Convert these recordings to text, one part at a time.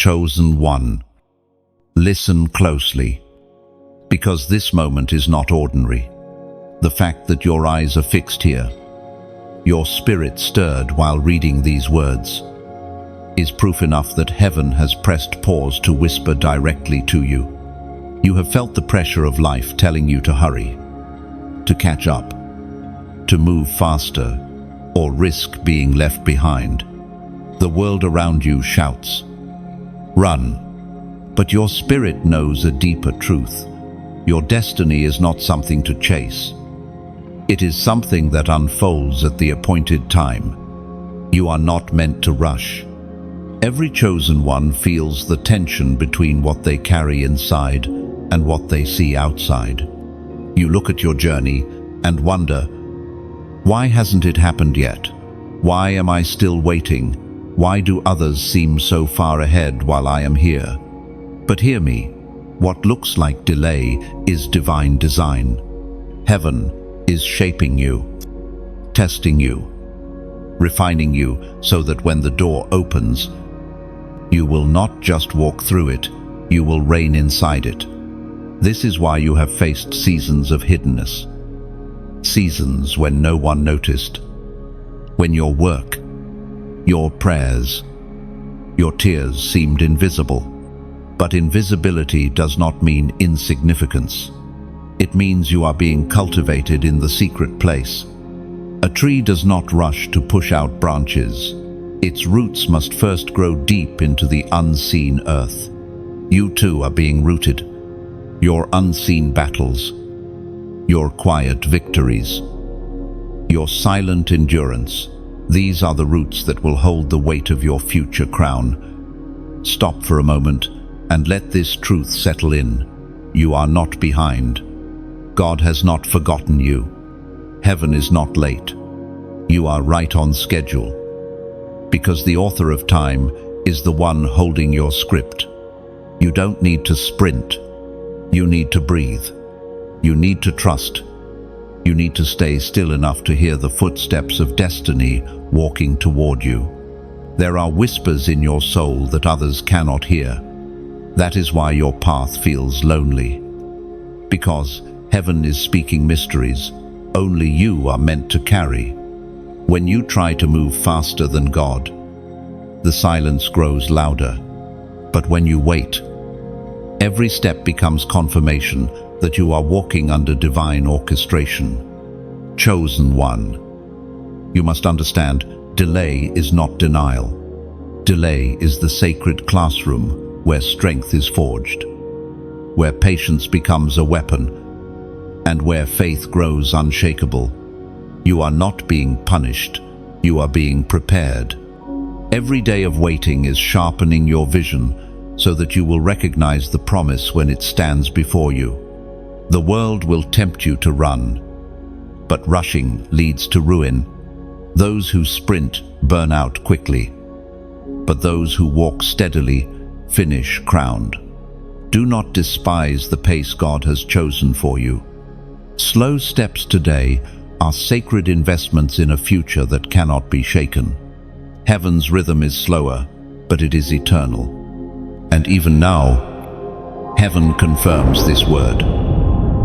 chosen one. Listen closely, because this moment is not ordinary. The fact that your eyes are fixed here, your spirit stirred while reading these words, is proof enough that heaven has pressed pause to whisper directly to you. You have felt the pressure of life telling you to hurry, to catch up, to move faster, or risk being left behind. The world around you shouts, "Run!" But your spirit knows a deeper truth. Your destiny is not something to chase. It is something that unfolds at the appointed time. You are not meant to rush. Every chosen one feels the tension between what they carry inside and what they see outside. You look at your journey and wonder, why hasn't it happened yet? Why am I still waiting? Why do others seem so far ahead while I am here? But hear me, what looks like delay is divine design. Heaven is shaping you, testing you, refining you so that when the door opens, you will not just walk through it, you will reign inside it. This is why you have faced seasons of hiddenness, seasons when no one noticed, when your work, your prayers, your tears seemed invisible. But invisibility does not mean insignificance. It means you are being cultivated in the secret place. A tree does not rush to push out branches. Its roots must first grow deep into the unseen earth. You too are being rooted. Your unseen battles, your quiet victories, your silent endurance, these are the roots that will hold the weight of your future crown. Stop for a moment and let this truth settle in. You are not behind. God has not forgotten you. Heaven is not late. You are right on schedule. Because the author of time is the one holding your script. You don't need to sprint. You need to breathe. You need to trust. You need to stay still enough to hear the footsteps of destiny walking toward you. There are whispers in your soul that others cannot hear. That is why your path feels lonely. Because heaven is speaking mysteries only you are meant to carry. When you try to move faster than God, the silence grows louder. But when you wait, every step becomes confirmation that you are walking under divine orchestration. Chosen one. You must understand, delay is not denial. Delay is the sacred classroom where strength is forged, where patience becomes a weapon, and where faith grows unshakable. You are not being punished, you are being prepared. Every day of waiting is sharpening your vision so that you will recognize the promise when it stands before you. The world will tempt you to run, but rushing leads to ruin. Those who sprint burn out quickly, but those who walk steadily finish crowned. Do not despise the pace God has chosen for you. Slow steps today are sacred investments in a future that cannot be shaken. Heaven's rhythm is slower, but it is eternal. And even now, heaven confirms this word.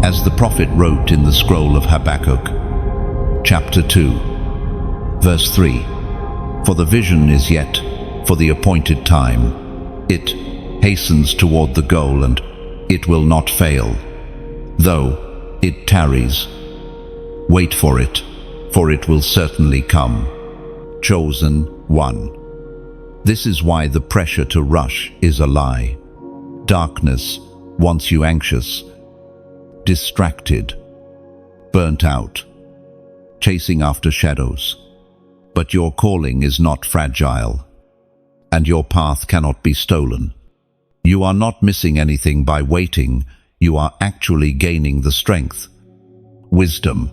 As the prophet wrote in the scroll of Habakkuk, chapter 2, verse 3, "For the vision is yet for the appointed time. It hastens toward the goal, and it will not fail. Though it tarries, wait for it will certainly come." Chosen one. This is why the pressure to rush is a lie. Darkness wants you anxious, distracted, burnt out, chasing after shadows. But your calling is not fragile, and your path cannot be stolen. You are not missing anything by waiting. You are actually gaining the strength, wisdom,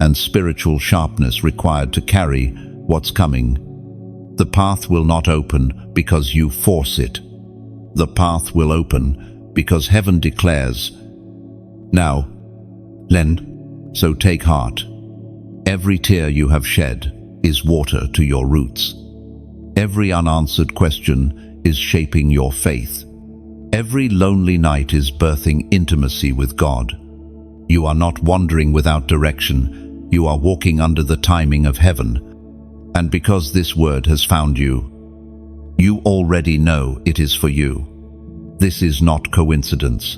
and spiritual sharpness required to carry what's coming. The path will not open because you force it. The path will open because heaven declares, "Now, lend." So take heart. Every tear you have shed is water to your roots. Every unanswered question is shaping your faith. Every lonely night is birthing intimacy with God. You are not wandering without direction, you are walking under the timing of heaven. And because this word has found you, you already know it is for you. This is not coincidence.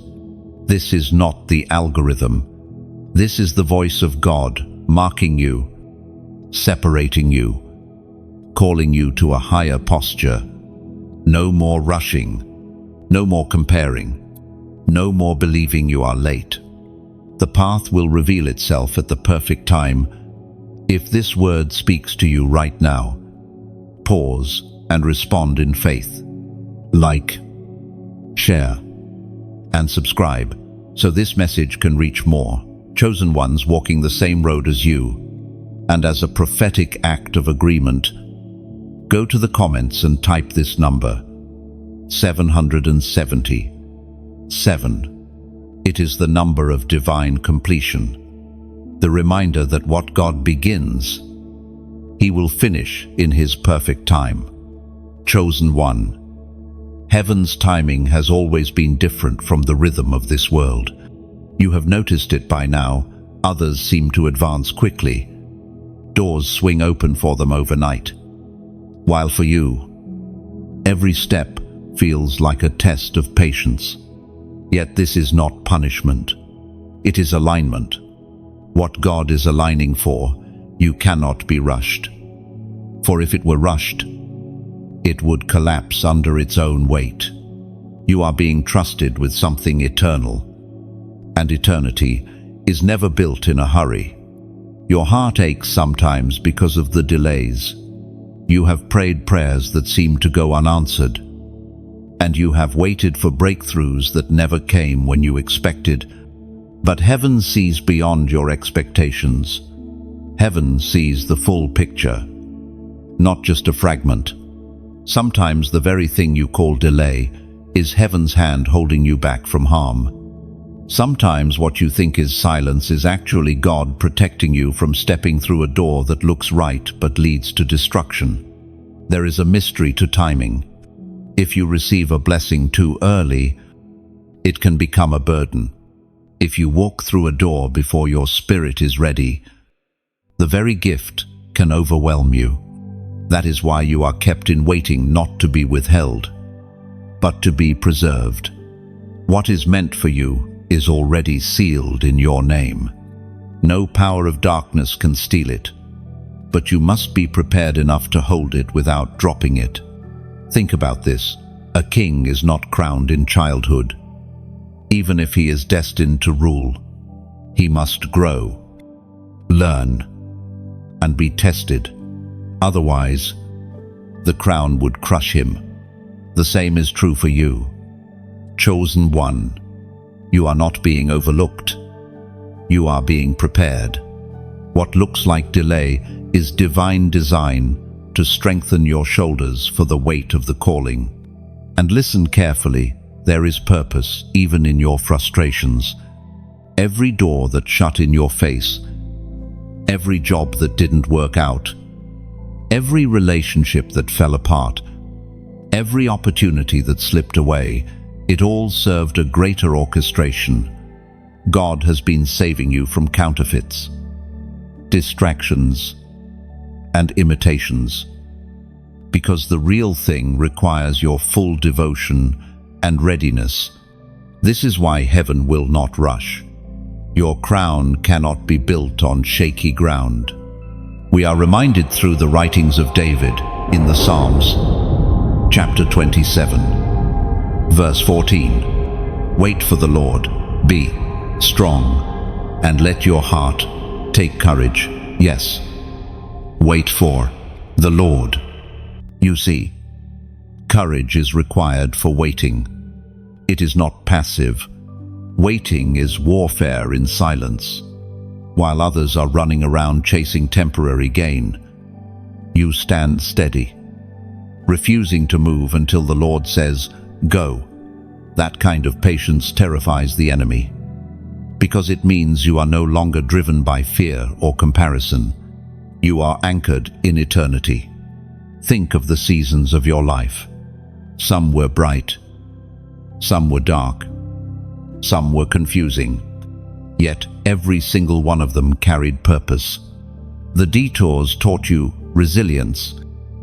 This is not the algorithm. This is the voice of God marking you, separating you, calling you to a higher posture. No more rushing, no more comparing, no more believing you are late. The path will reveal itself at the perfect time. If this word speaks to you right now, pause and respond in faith. Like, share, and subscribe so this message can reach more chosen ones walking the same road as you. And as a prophetic act of agreement, go to the comments and type this number, 777. It is the number of divine completion, the reminder that what God begins, He will finish in His perfect time. Chosen one. Heaven's timing has always been different from the rhythm of this world. You have noticed it by now. Others seem to advance quickly. Doors swing open for them overnight. While for you, every step feels like a test of patience. Yet this is not punishment. It is alignment. What God is aligning for, you cannot be rushed. For if it were rushed, it would collapse under its own weight. You are being trusted with something eternal, and eternity is never built in a hurry. Your heart aches sometimes because of the delays. You have prayed prayers that seem to go unanswered, and you have waited for breakthroughs that never came when you expected. But heaven sees beyond your expectations. Heaven sees the full picture, not just a fragment. Sometimes the very thing you call delay is heaven's hand holding you back from harm. Sometimes what you think is silence is actually God protecting you from stepping through a door that looks right but leads to destruction. There is a mystery to timing. If you receive a blessing too early, it can become a burden. If you walk through a door before your spirit is ready, the very gift can overwhelm you. That is why you are kept in waiting, not to be withheld, but to be preserved. What is meant for you is already sealed in your name. No power of darkness can steal it, but you must be prepared enough to hold it without dropping it. Think about this. A king is not crowned in childhood. Even if he is destined to rule, he must grow, learn, and be tested. Otherwise, the crown would crush him. The same is true for you. Chosen one. You are not being overlooked. You are being prepared. What looks like delay is divine design to strengthen your shoulders for the weight of the calling. And listen carefully, there is purpose even in your frustrations. Every door that shut in your face, every job that didn't work out, every relationship that fell apart, every opportunity that slipped away, it all served a greater orchestration. God has been saving you from counterfeits, distractions, and imitations, because the real thing requires your full devotion and readiness. This is why heaven will not rush. Your crown cannot be built on shaky ground. We are reminded through the writings of David in the Psalms, chapter 27. Verse 14, wait for the Lord, be strong, and let your heart take courage. Yes, wait for the Lord. You see, courage is required for waiting. It is not passive. Waiting is warfare in silence. While others are running around chasing temporary gain, you stand steady, refusing to move until the Lord says, go. That kind of patience terrifies the enemy, because it means you are no longer driven by fear or comparison. You are anchored in eternity. Think of the seasons of your life. Some were bright, some were dark, some were confusing, yet every single one of them carried purpose. The detours taught you resilience.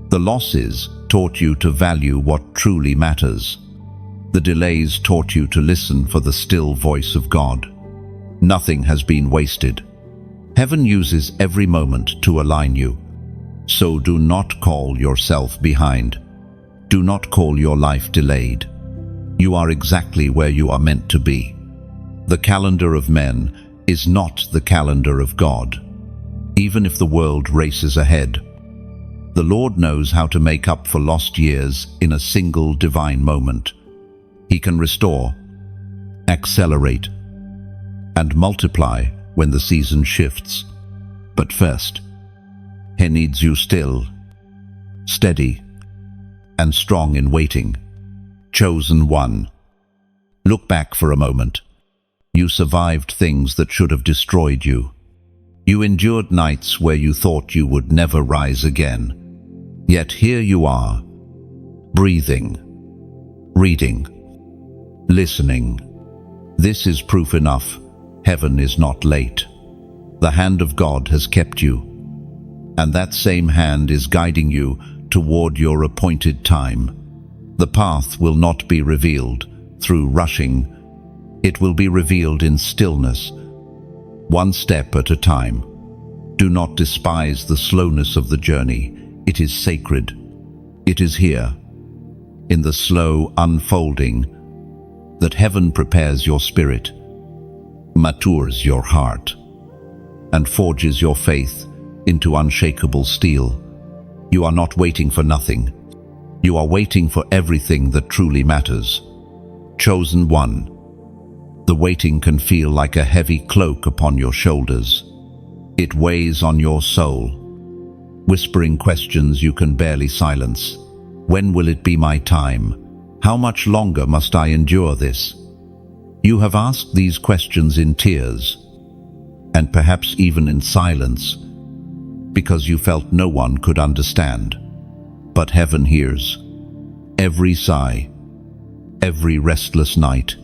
The losses taught you to value what truly matters. The delays taught you to listen for the still voice of God. Nothing has been wasted. Heaven uses every moment to align you. So do not call yourself behind. Do not call your life delayed. You are exactly where you are meant to be. The calendar of men is not the calendar of God. Even if the world races ahead, the Lord knows how to make up for lost years in a single divine moment. He can restore, accelerate, and multiply when the season shifts. But first, He needs you still, steady, and strong in waiting. Chosen one. Look back for a moment. You survived things that should have destroyed you. You endured nights where you thought you would never rise again. Yet here you are, breathing, reading, listening. This is proof enough. Heaven is not late. The hand of God has kept you, and that same hand is guiding you toward your appointed time. The path will not be revealed through rushing. It will be revealed in stillness, one step at a time. Do not despise the slowness of the journey. It is sacred. It is here, in the slow unfolding, that heaven prepares your spirit, matures your heart, and forges your faith into unshakable steel. You are not waiting for nothing. You are waiting for everything that truly matters. Chosen one. The waiting can feel like a heavy cloak upon your shoulders. It weighs on your soul, whispering questions you can barely silence. When will it be my time? How much longer must I endure this? You have asked these questions in tears, and perhaps even in silence, because you felt no one could understand. But heaven hears. Every sigh, every restless night,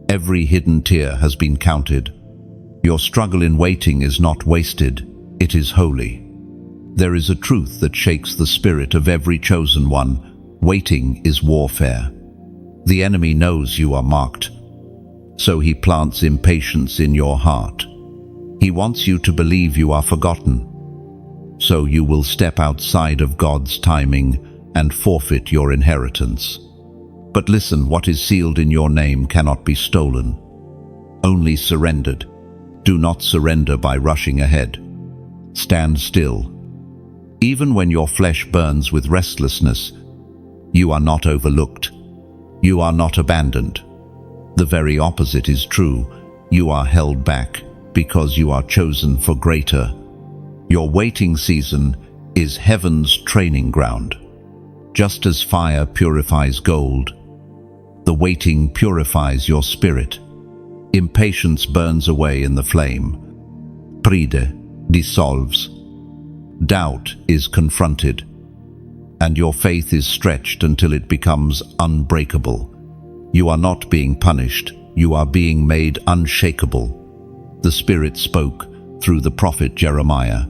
every hidden tear has been counted. Your struggle in waiting is not wasted, it is holy. There is a truth that shakes the spirit of every chosen one. Waiting is warfare. The enemy knows you are marked, so he plants impatience in your heart. He wants you to believe you are forgotten, so you will step outside of God's timing and forfeit your inheritance. But listen, what is sealed in your name cannot be stolen, only surrendered. Do not surrender by rushing ahead. Stand still. Even when your flesh burns with restlessness, you are not overlooked. You are not abandoned. The very opposite is true. You are held back because you are chosen for greater. Your waiting season is heaven's training ground. Just as fire purifies gold, the waiting purifies your spirit. Impatience burns away in the flame. Pride dissolves. Doubt is confronted, and your faith is stretched until it becomes unbreakable. You are not being punished, you are being made unshakable. The Spirit spoke through the prophet Jeremiah.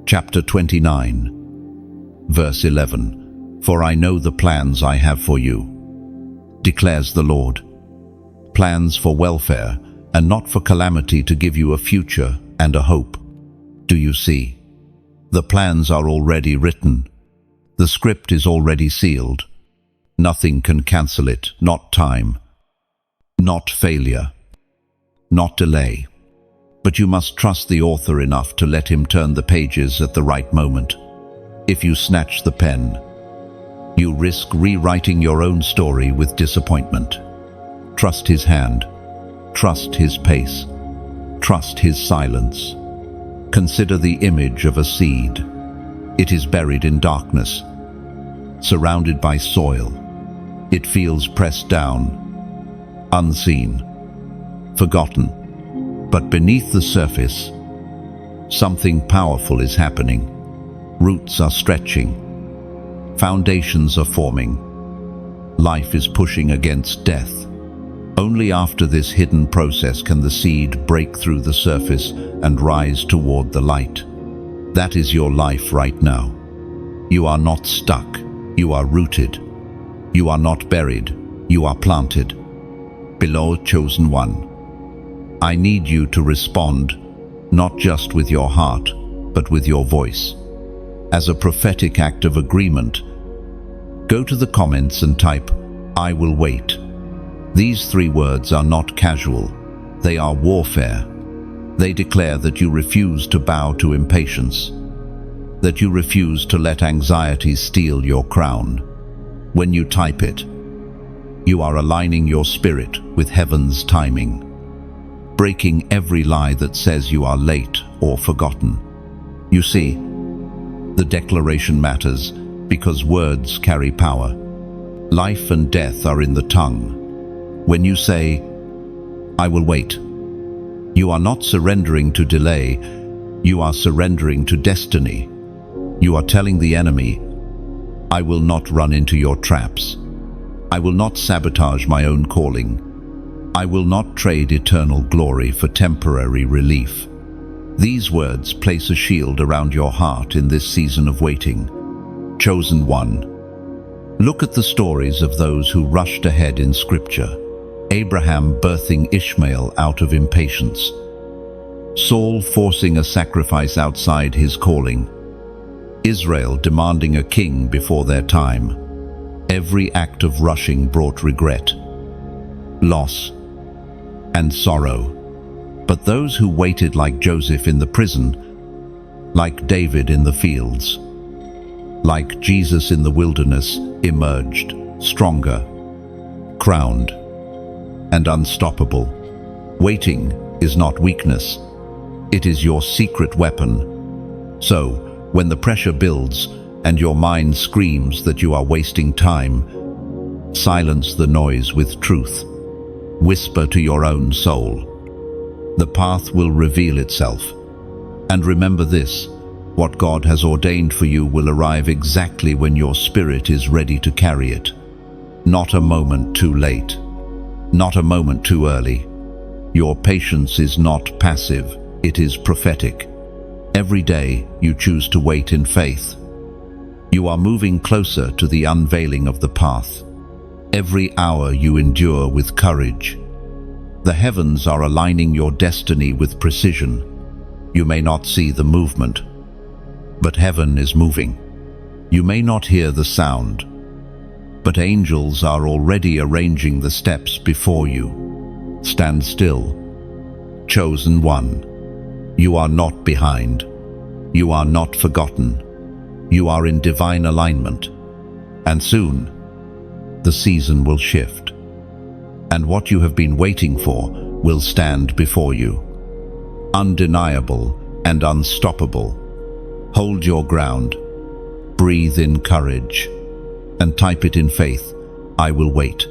Chapter 29, verse 11. For I know the plans I have for you, declares the Lord. Plans for welfare and not for calamity, to give you a future and a hope. Do you see? The plans are already written. The script is already sealed. Nothing can cancel it, not time, not failure, not delay. But you must trust the author enough to let him turn the pages at the right moment. If you snatch the pen, you risk rewriting your own story with disappointment. Trust his hand, trust his pace, trust his silence. Consider the image of a seed. It is buried in darkness, surrounded by soil. It feels pressed down, unseen, forgotten. But beneath the surface, something powerful is happening. Roots are stretching, foundations are forming, life is pushing against death. Only after this hidden process can the seed break through the surface and rise toward the light. That is your life right now. You are not stuck. You are rooted. You are not buried. You are planted. Below, chosen one. I need you to respond, not just with your heart, but with your voice. As a prophetic act of agreement, go to the comments and type, "I will wait." These 3 words are not casual. They are warfare. They declare that you refuse to bow to impatience, that you refuse to let anxiety steal your crown. When you type it, you are aligning your spirit with heaven's timing, breaking every lie that says you are late or forgotten. You see, the declaration matters because words carry power. Life and death are in the tongue. When you say, "I will wait," you are not surrendering to delay, you are surrendering to destiny. You are telling the enemy, "I will not run into your traps. I will not sabotage my own calling. I will not trade eternal glory for temporary relief." These words place a shield around your heart in this season of waiting. Chosen one. Look at the stories of those who rushed ahead in Scripture. Abraham birthing Ishmael out of impatience. Saul forcing a sacrifice outside his calling. Israel demanding a king before their time. Every act of rushing brought regret, loss, and sorrow. But those who waited, like Joseph in the prison, like David in the fields, like Jesus in the wilderness, emerged stronger, crowned, and unstoppable. Waiting is not weakness. It is your secret weapon. So, when the pressure builds and your mind screams that you are wasting time, silence the noise with truth. Whisper to your own soul. The path will reveal itself. And remember this, what God has ordained for you will arrive exactly when your spirit is ready to carry it. Not a moment too late. Not a moment too early. Your patience is not passive, it is prophetic. Every day you choose to wait in faith. You are moving closer to the unveiling of the path. Every hour you endure with courage. The heavens are aligning your destiny with precision. You may not see the movement, but heaven is moving. You may not hear the sound, but angels are already arranging the steps before you. Stand still. Chosen one. You are not behind. You are not forgotten. You are in divine alignment. And soon, the season will shift. And what you have been waiting for will stand before you. Undeniable and unstoppable. Hold your ground. Breathe in courage. And type it in faith. I will wait.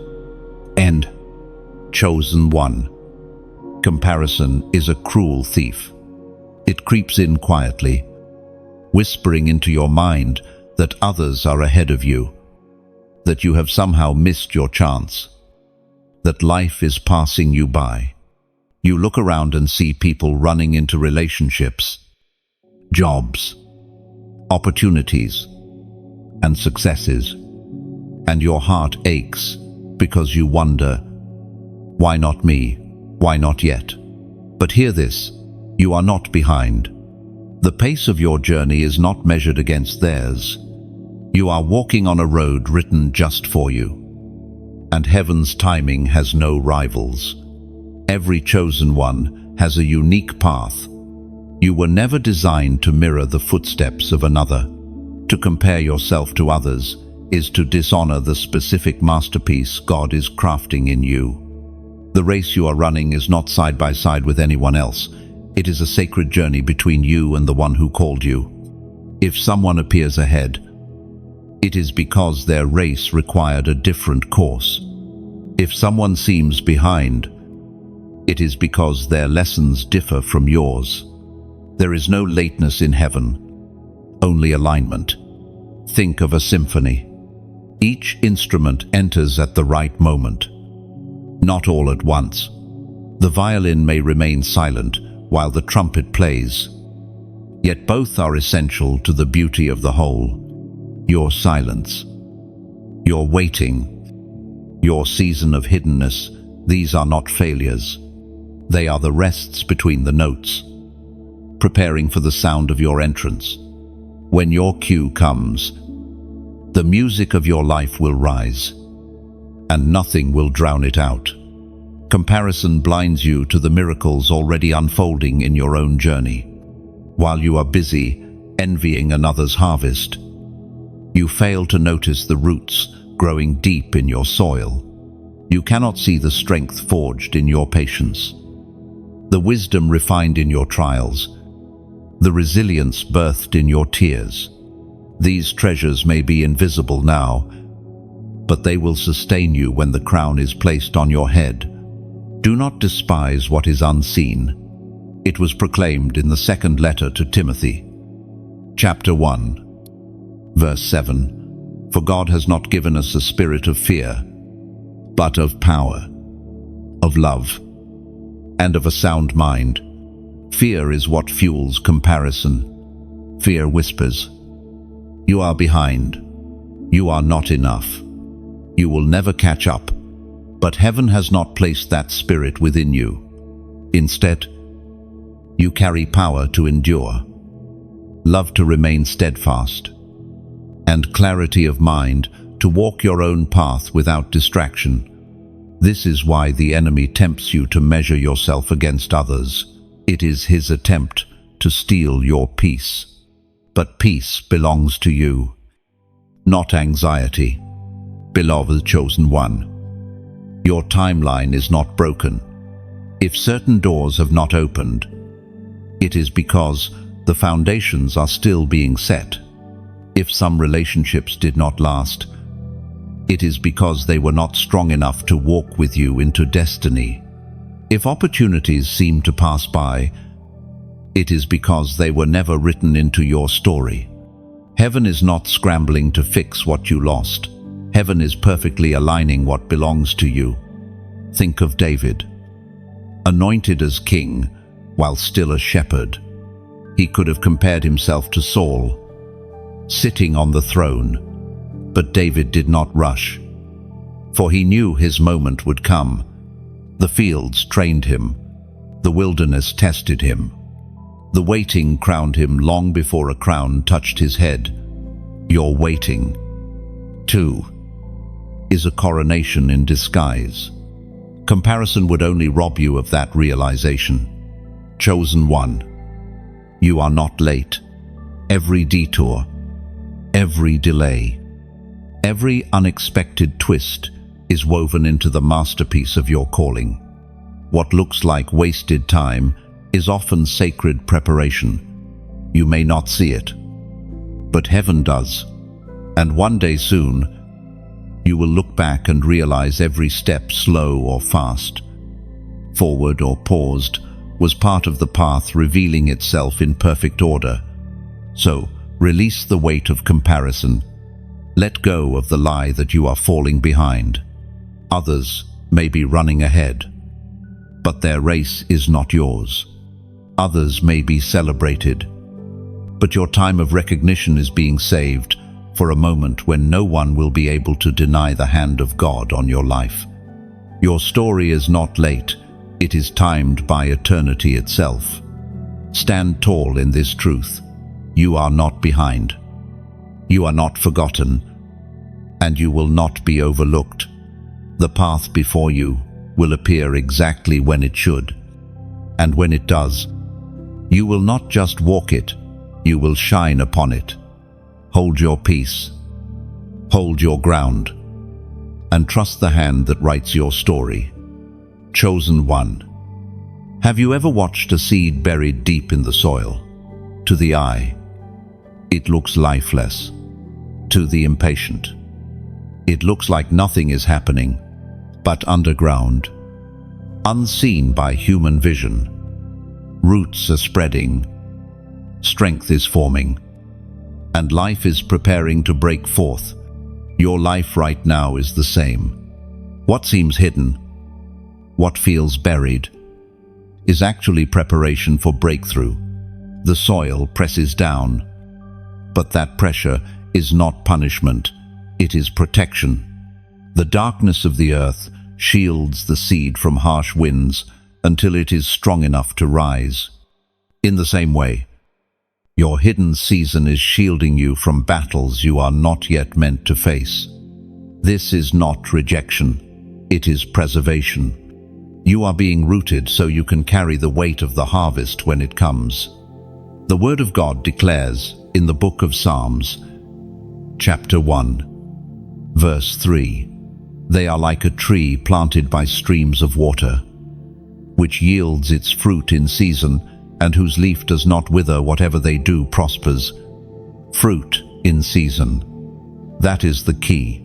End. Chosen one. Comparison is a cruel thief. It creeps in quietly, whispering into your mind that others are ahead of you, that you have somehow missed your chance, that life is passing you by. You look around and see people running into relationships, jobs, opportunities, and successes, and your heart aches because you wonder, why not me? Why not yet? But hear this, you are not behind. The pace of your journey is not measured against theirs. You are walking on a road written just for you. And heaven's timing has no rivals. Every chosen one has a unique path. You were never designed to mirror the footsteps of another. To compare yourself to others is to dishonor the specific masterpiece God is crafting in you. The race you are running is not side by side with anyone else. It is a sacred journey between you and the one who called you. If someone appears ahead, it is because their race required a different course. If someone seems behind, it is because their lessons differ from yours. There is no lateness in heaven, only alignment. Think of a symphony. Each instrument enters at the right moment, not all at once. The violin may remain silent while the trumpet plays, yet both are essential to the beauty of the whole. Your silence, your waiting, your season of hiddenness, these are not failures. They are the rests between the notes, preparing for the sound of your entrance. When your cue comes, the music of your life will rise, and nothing will drown it out. Comparison blinds you to the miracles already unfolding in your own journey. While you are busy envying another's harvest, you fail to notice the roots growing deep in your soil. You cannot see the strength forged in your patience, the wisdom refined in your trials, the resilience birthed in your tears. These treasures may be invisible now, but they will sustain you when the crown is placed on your head. Do not despise what is unseen. It was proclaimed in the second letter to Timothy, chapter 1, verse 7. For God has not given us a spirit of fear, but of power, of love, and of a sound mind. Fear is what fuels comparison. Fear whispers, "You are behind. You are not enough. You will never catch up." But heaven has not placed that spirit within you. Instead, you carry power to endure, love to remain steadfast, and clarity of mind to walk your own path without distraction. This is why the enemy tempts you to measure yourself against others. It is his attempt to steal your peace. But peace belongs to you, not anxiety. Beloved chosen one, your timeline is not broken. If certain doors have not opened, it is because the foundations are still being set. If some relationships did not last, it is because they were not strong enough to walk with you into destiny. If opportunities seem to pass by, it is because they were never written into your story. Heaven is not scrambling to fix what you lost. Heaven is perfectly aligning what belongs to you. Think of David, anointed as king while still a shepherd. He could have compared himself to Saul, sitting on the throne. But David did not rush, for he knew his moment would come. The fields trained him, the wilderness tested him. The waiting crowned him long before a crown touched his head. Your waiting, too, is a coronation in disguise. Comparison would only rob you of that realization. Chosen one, you are not late. Every detour, every delay, every unexpected twist is woven into the masterpiece of your calling. What looks like wasted time is often sacred preparation. You may not see it, but heaven does. And one day soon, you will look back and realize every step, slow or fast, forward or paused, was part of the path revealing itself in perfect order. So, release the weight of comparison. Let go of the lie that you are falling behind. Others may be running ahead, but their race is not yours. Others may be celebrated, but your time of recognition is being saved for a moment when no one will be able to deny the hand of God on your life. Your story is not late, it is timed by eternity itself. Stand tall in this truth. You are not behind. You are not forgotten, and you will not be overlooked. The path before you will appear exactly when it should, and when it does, you will not just walk it, you will shine upon it. Hold your peace, hold your ground, and trust the hand that writes your story. Chosen one, have you ever watched a seed buried deep in the soil? To the eye, it looks lifeless. To the impatient, it looks like nothing is happening. But underground, unseen by human vision, roots are spreading, strength is forming, and life is preparing to break forth. Your life right now is the same. What seems hidden, what feels buried, is actually preparation for breakthrough. The soil presses down, but that pressure is not punishment, it is protection. The darkness of the earth shields the seed from harsh winds until it is strong enough to rise. In the same way, your hidden season is shielding you from battles you are not yet meant to face. This is not rejection, it is preservation. You are being rooted so you can carry the weight of the harvest when it comes. The Word of God declares in the book of Psalms, chapter 1, verse 3, "They are like a tree planted by streams of water, which yields its fruit in season, and whose leaf does not wither. Whatever they do prospers." Fruit in season. That is the key.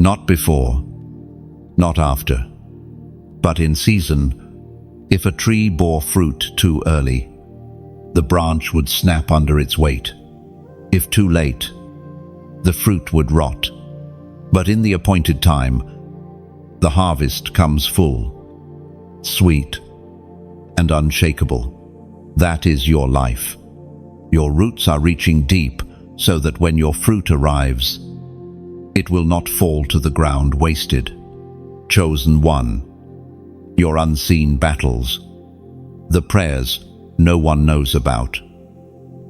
Not before, not after, but in season. If a tree bore fruit too early, the branch would snap under its weight. If too late, the fruit would rot. But in the appointed time, the harvest comes full, sweet, and unshakable. That is your life. Your roots are reaching deep so that when your fruit arrives, it will not fall to the ground wasted. Chosen one. Your unseen battles. The prayers no one knows about.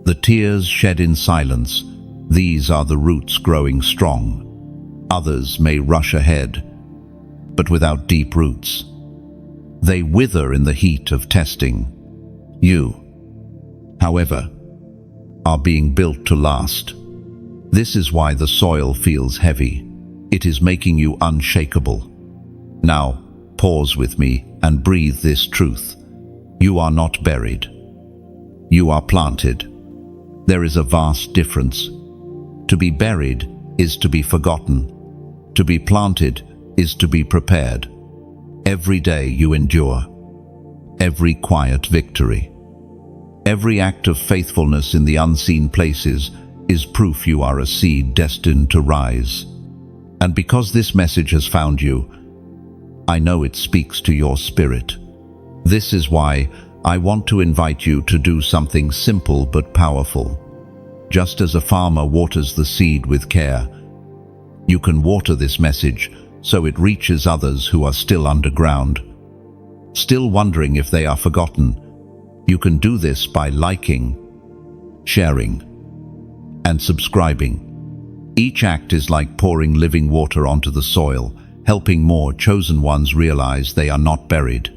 The tears shed in silence. These are the roots growing strong. Others may rush ahead, but without deep roots. They wither in the heat of testing. You, however, are being built to last. This is why the soil feels heavy. It is making you unshakable. Now, pause with me and breathe this truth. You are not buried. You are planted. There is a vast difference. To be buried is to be forgotten. To be planted is to be prepared. Every day you endure. Every quiet victory. Every act of faithfulness in the unseen places is proof you are a seed destined to rise. And because this message has found you, I know it speaks to your spirit. This is why I want to invite you to do something simple but powerful. Just as a farmer waters the seed with care, you can water this message so it reaches others who are still underground, still wondering if they are forgotten. You can do this by liking, sharing, and subscribing. Each act is like pouring living water onto the soil, helping more chosen ones realize they are not buried,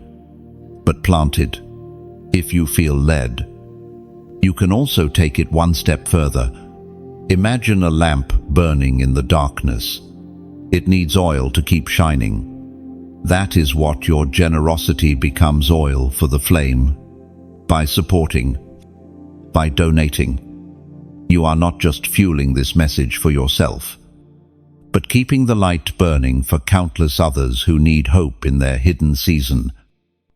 but planted. If you feel led, you can also take it one step further. Imagine a lamp burning in the darkness. It needs oil to keep shining. That is what your generosity becomes: oil for the flame. By supporting, by donating, you are not just fueling this message for yourself, but keeping the light burning for countless others who need hope in their hidden season.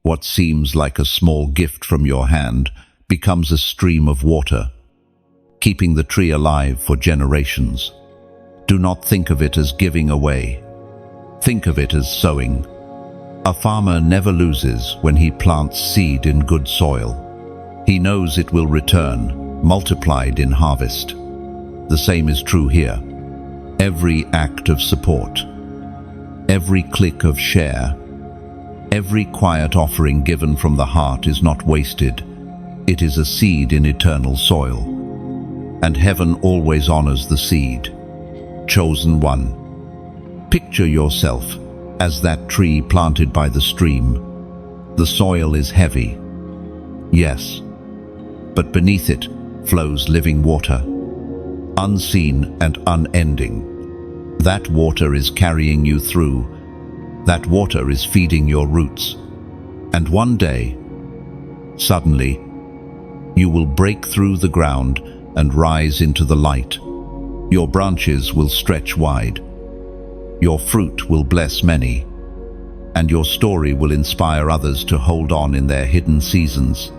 What seems like a small gift from your hand becomes a stream of water, keeping the tree alive for generations. Do not think of it as giving away. Think of it as sowing. A farmer never loses when he plants seed in good soil. He knows it will return, multiplied in harvest. The same is true here. Every act of support, every click of share, every quiet offering given from the heart is not wasted. It is a seed in eternal soil. And heaven always honors the seed. Chosen one. Picture yourself as that tree planted by the stream. The soil is heavy, yes, but beneath it flows living water, unseen and unending. That water is carrying you through. That water is feeding your roots. And one day, suddenly, you will break through the ground and rise into the light. Your branches will stretch wide. Your fruit will bless many. And your story will inspire others to hold on in their hidden seasons.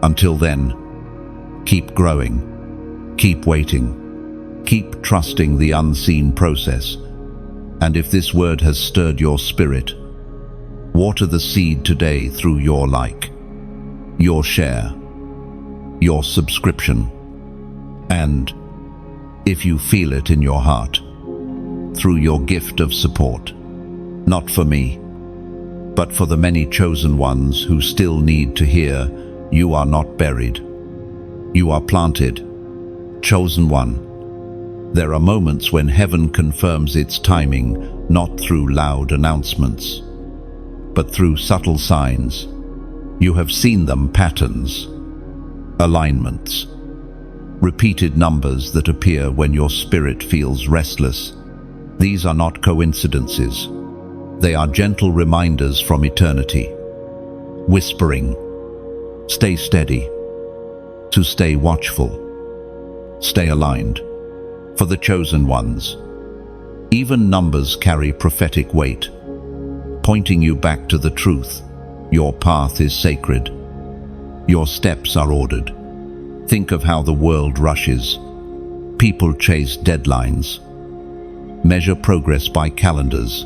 Until then, keep growing, keep waiting, Keep trusting the unseen process. And if this word has stirred your spirit, water the seed today through your like, your share, your subscription, and, if you feel it in your heart, through your gift of support. Not for me, but for the many chosen ones who still need to hear, you are not buried. You are planted, chosen one. There are moments when heaven confirms its timing, not through loud announcements, but through subtle signs. You have seen them: patterns, alignments, repeated numbers that appear when your spirit feels restless. These are not coincidences. They are gentle reminders from eternity, whispering, stay steady, to stay watchful, stay aligned. For the chosen ones, even numbers carry prophetic weight, pointing you back to the truth. Your path is sacred. Your steps are ordered. Think of how the world rushes. People chase deadlines, measure progress by calendars,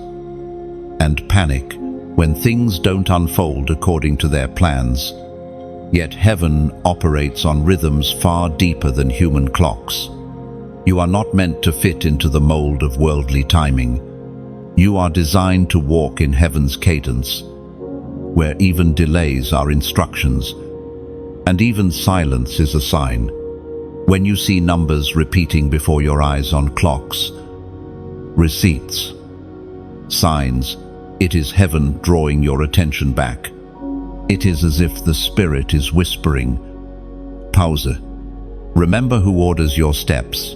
and panic when things don't unfold according to their plans. Yet heaven operates on rhythms far deeper than human clocks. You are not meant to fit into the mold of worldly timing. You are designed to walk in heaven's cadence, where even delays are instructions, and even silence is a sign. When you see numbers repeating before your eyes on clocks, receipts, signs, it is heaven drawing your attention back. It is as if the Spirit is whispering, pause. Remember who orders your steps.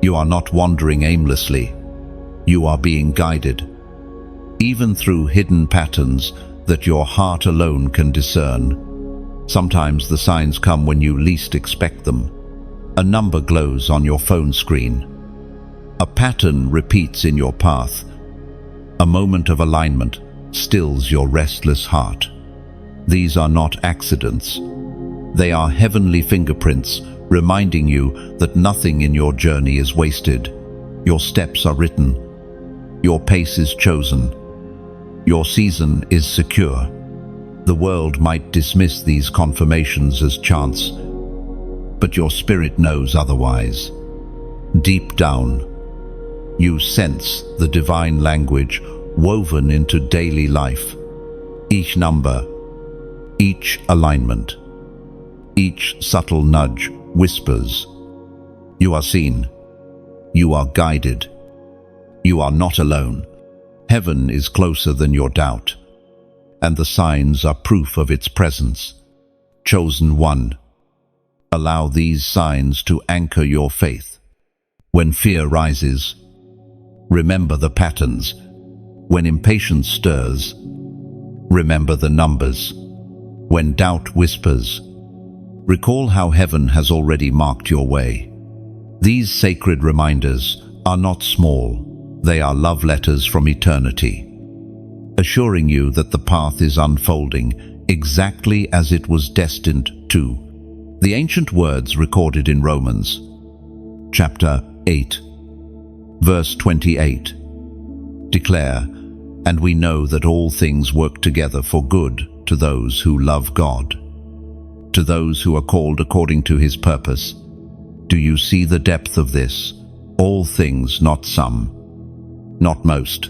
You are not wandering aimlessly. You are being guided, even through hidden patterns that your heart alone can discern. Sometimes the signs come when you least expect them. A number glows on your phone screen. A pattern repeats in your path. A moment of alignment stills your restless heart. These are not accidents. They are heavenly fingerprints, reminding you that nothing in your journey is wasted. Your steps are written. Your pace is chosen. Your season is secure. The world might dismiss these confirmations as chance, but your spirit knows otherwise. Deep down, you sense the divine language woven into daily life. Each number, each alignment, each subtle nudge whispers, you are seen, you are guided, you are not alone. Heaven is closer than your doubt, and the signs are proof of its presence. Chosen one, allow these signs to anchor your faith. When fear rises, remember the patterns. When impatience stirs, remember the numbers. When doubt whispers, recall how heaven has already marked your way. These sacred reminders are not small, they are love letters from eternity, assuring you that the path is unfolding exactly as it was destined to. The ancient words recorded in Romans, chapter 8, verse 28, declare, and we know that all things work together for good to those who love God, to those who are called according to his purpose. Do you see the depth of this? All things, not some, not most,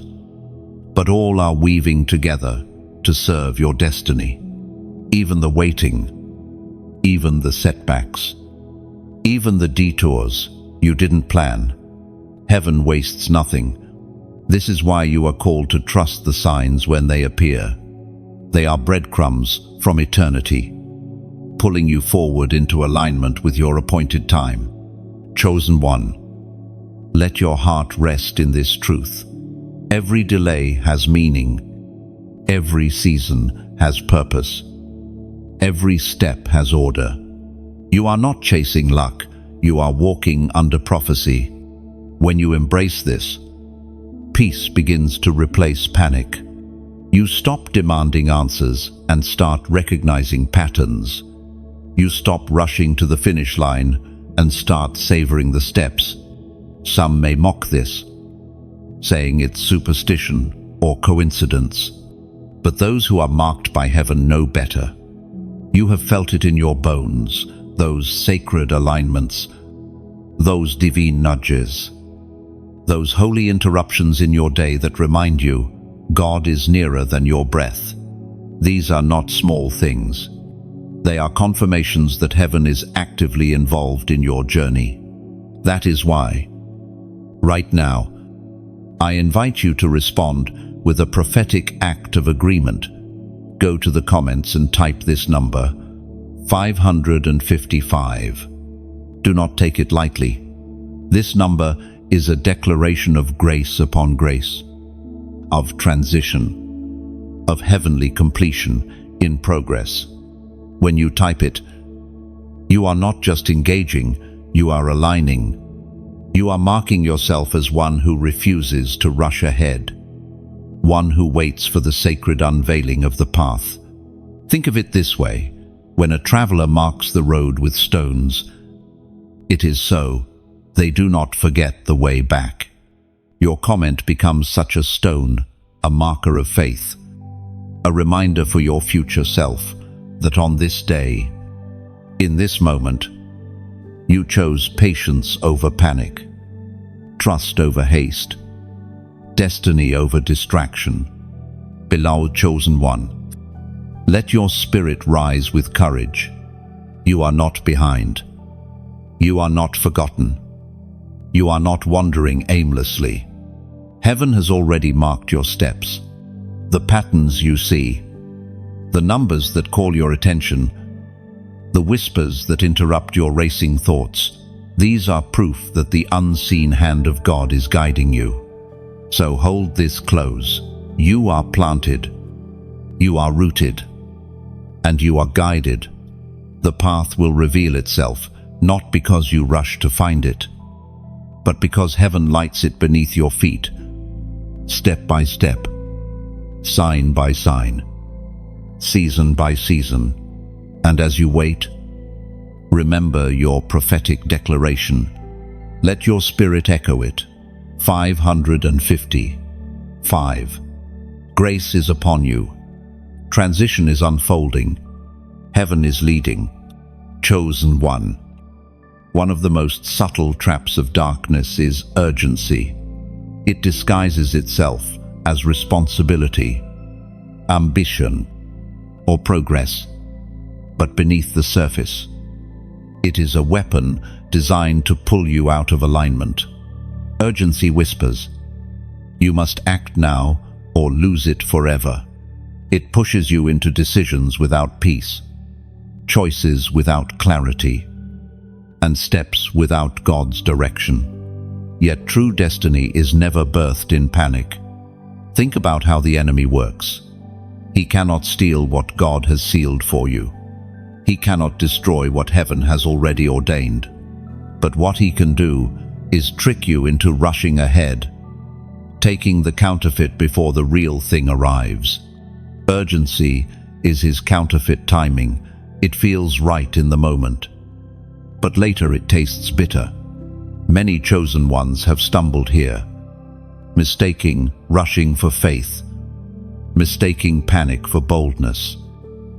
but all are weaving together to serve your destiny. Even the waiting, even the setbacks, even the detours you didn't plan. Heaven wastes nothing. This is why you are called to trust the signs when they appear. They are breadcrumbs from eternity, pulling you forward into alignment with your appointed time. Chosen one, let your heart rest in this truth. Every delay has meaning. Every season has purpose. Every step has order. You are not chasing luck. You are walking under prophecy. When you embrace this, peace begins to replace panic. You stop demanding answers and start recognizing patterns. You stop rushing to the finish line and start savoring the steps. Some may mock this, saying it's superstition or coincidence. But those who are marked by heaven know better. You have felt it in your bones, those sacred alignments, those divine nudges, those holy interruptions in your day that remind you God is nearer than your breath. These are not small things. They are confirmations that heaven is actively involved in your journey. That is why, right now, I invite you to respond with a prophetic act of agreement. Go to the comments and type this number, 555. Do not take it lightly. This number is a declaration of grace upon grace, of transition, of heavenly completion in progress. When you type it, you are not just engaging, you are aligning. You are marking yourself as one who refuses to rush ahead, one who waits for the sacred unveiling of the path. Think of it this way: when a traveler marks the road with stones, it is so they do not forget the way back. Your comment becomes such a stone, a marker of faith, a reminder for your future self that on this day, in this moment, you chose patience over panic, trust over haste, destiny over distraction. Beloved chosen one, let your spirit rise with courage. You are not behind. You are not forgotten. You are not wandering aimlessly. Heaven has already marked your steps. The patterns you see, the numbers that call your attention, the whispers that interrupt your racing thoughts, these are proof that the unseen hand of God is guiding you. So hold this close. You are planted, you are rooted, and you are guided. The path will reveal itself, not because you rush to find it, but because heaven lights it beneath your feet, step by step, sign by sign, season by season. And as you wait, remember your prophetic declaration. Let your spirit echo it. 555. Grace is upon you. Transition is unfolding. Heaven is leading. Chosen one. One of the most subtle traps of darkness is urgency. It disguises itself as responsibility, ambition, or progress. But beneath the surface, it is a weapon designed to pull you out of alignment. Urgency whispers, you must act now or lose it forever. It pushes you into decisions without peace, choices without clarity, and steps without God's direction. Yet true destiny is never birthed in panic. Think about how the enemy works. He cannot steal what God has sealed for you. He cannot destroy what heaven has already ordained. But what he can do is trick you into rushing ahead, taking the counterfeit before the real thing arrives. Urgency is his counterfeit timing. It feels right in the moment, but later it tastes bitter. Many chosen ones have stumbled here, mistaking rushing for faith, mistaking panic for boldness.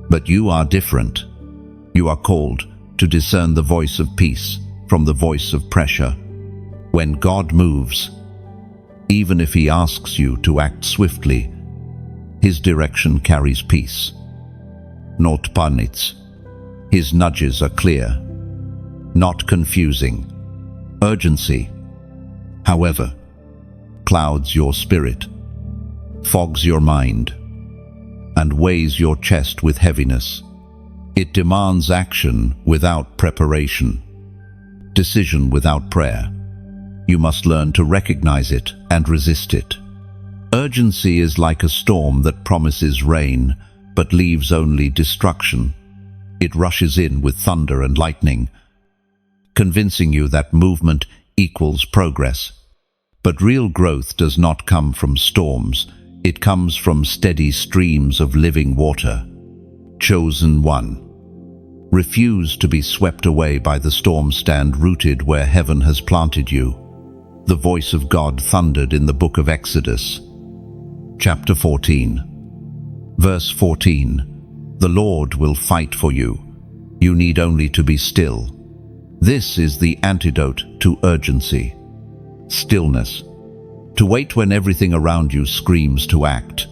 But you are different. You are called to discern the voice of peace from the voice of pressure. When God moves, even if he asks you to act swiftly, his direction carries peace, not panics. His nudges are clear, not confusing. Urgency, however, clouds your spirit, fogs your mind, and weighs your chest with heaviness. It demands action without preparation, decision without prayer. You must learn to recognize it and resist it. Urgency is like a storm that promises rain but leaves only destruction. It rushes in with thunder and lightning, convincing you that movement equals progress. But real growth does not come from storms. It comes from steady streams of living water. Chosen one. Refuse to be swept away by the storm. Stand rooted where heaven has planted you. the voice of God thundered in the book of Exodus, chapter 14, verse 14. The Lord will fight for you. You need only to be still. This is the antidote to urgency. Stillness. To wait when everything around you screams to act.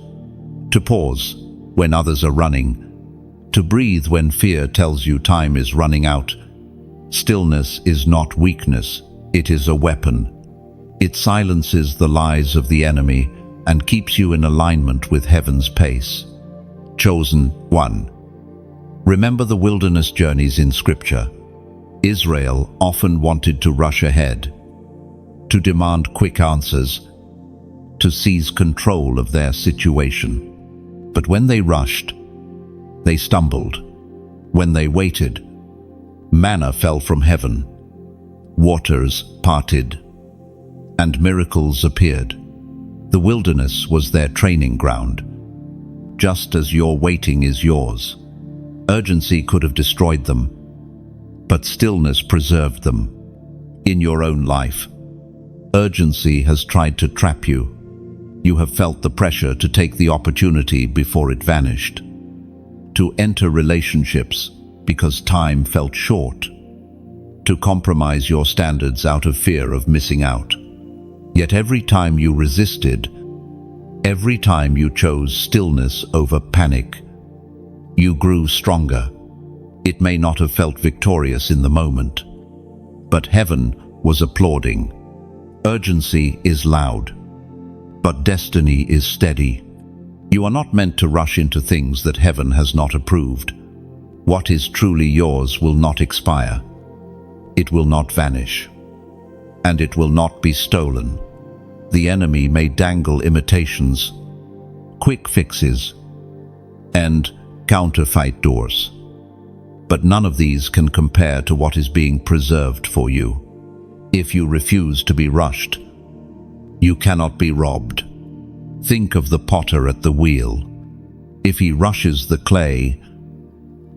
To pause when others are running. To breathe when fear tells you time is running out. Stillness is not weakness, it is a weapon. It silences the lies of the enemy and keeps you in alignment with heaven's pace. Chosen one. Remember the wilderness journeys in Scripture. Israel often wanted to rush ahead, to demand quick answers, to seize control of their situation. But when they rushed, they stumbled. When they waited, manna fell from heaven, waters parted, and miracles appeared. The wilderness was their training ground, just as your waiting is yours. Urgency could have destroyed them, but stillness preserved them. In your own life, urgency has tried to trap you. You have felt the pressure to take the opportunity before it vanished, to enter relationships because time felt short, to compromise your standards out of fear of missing out. Yet every time you resisted, every time you chose stillness over panic, you grew stronger. It may not have felt victorious in the moment, but heaven was applauding. Urgency is loud, but destiny is steady. You are not meant to rush into things that heaven has not approved. What is truly yours will not expire. It will not vanish. And it will not be stolen. The enemy may dangle imitations, quick fixes, and counterfeit doors. But none of these can compare to what is being preserved for you. If you refuse to be rushed, you cannot be robbed. Think of the potter at the wheel. If he rushes the clay,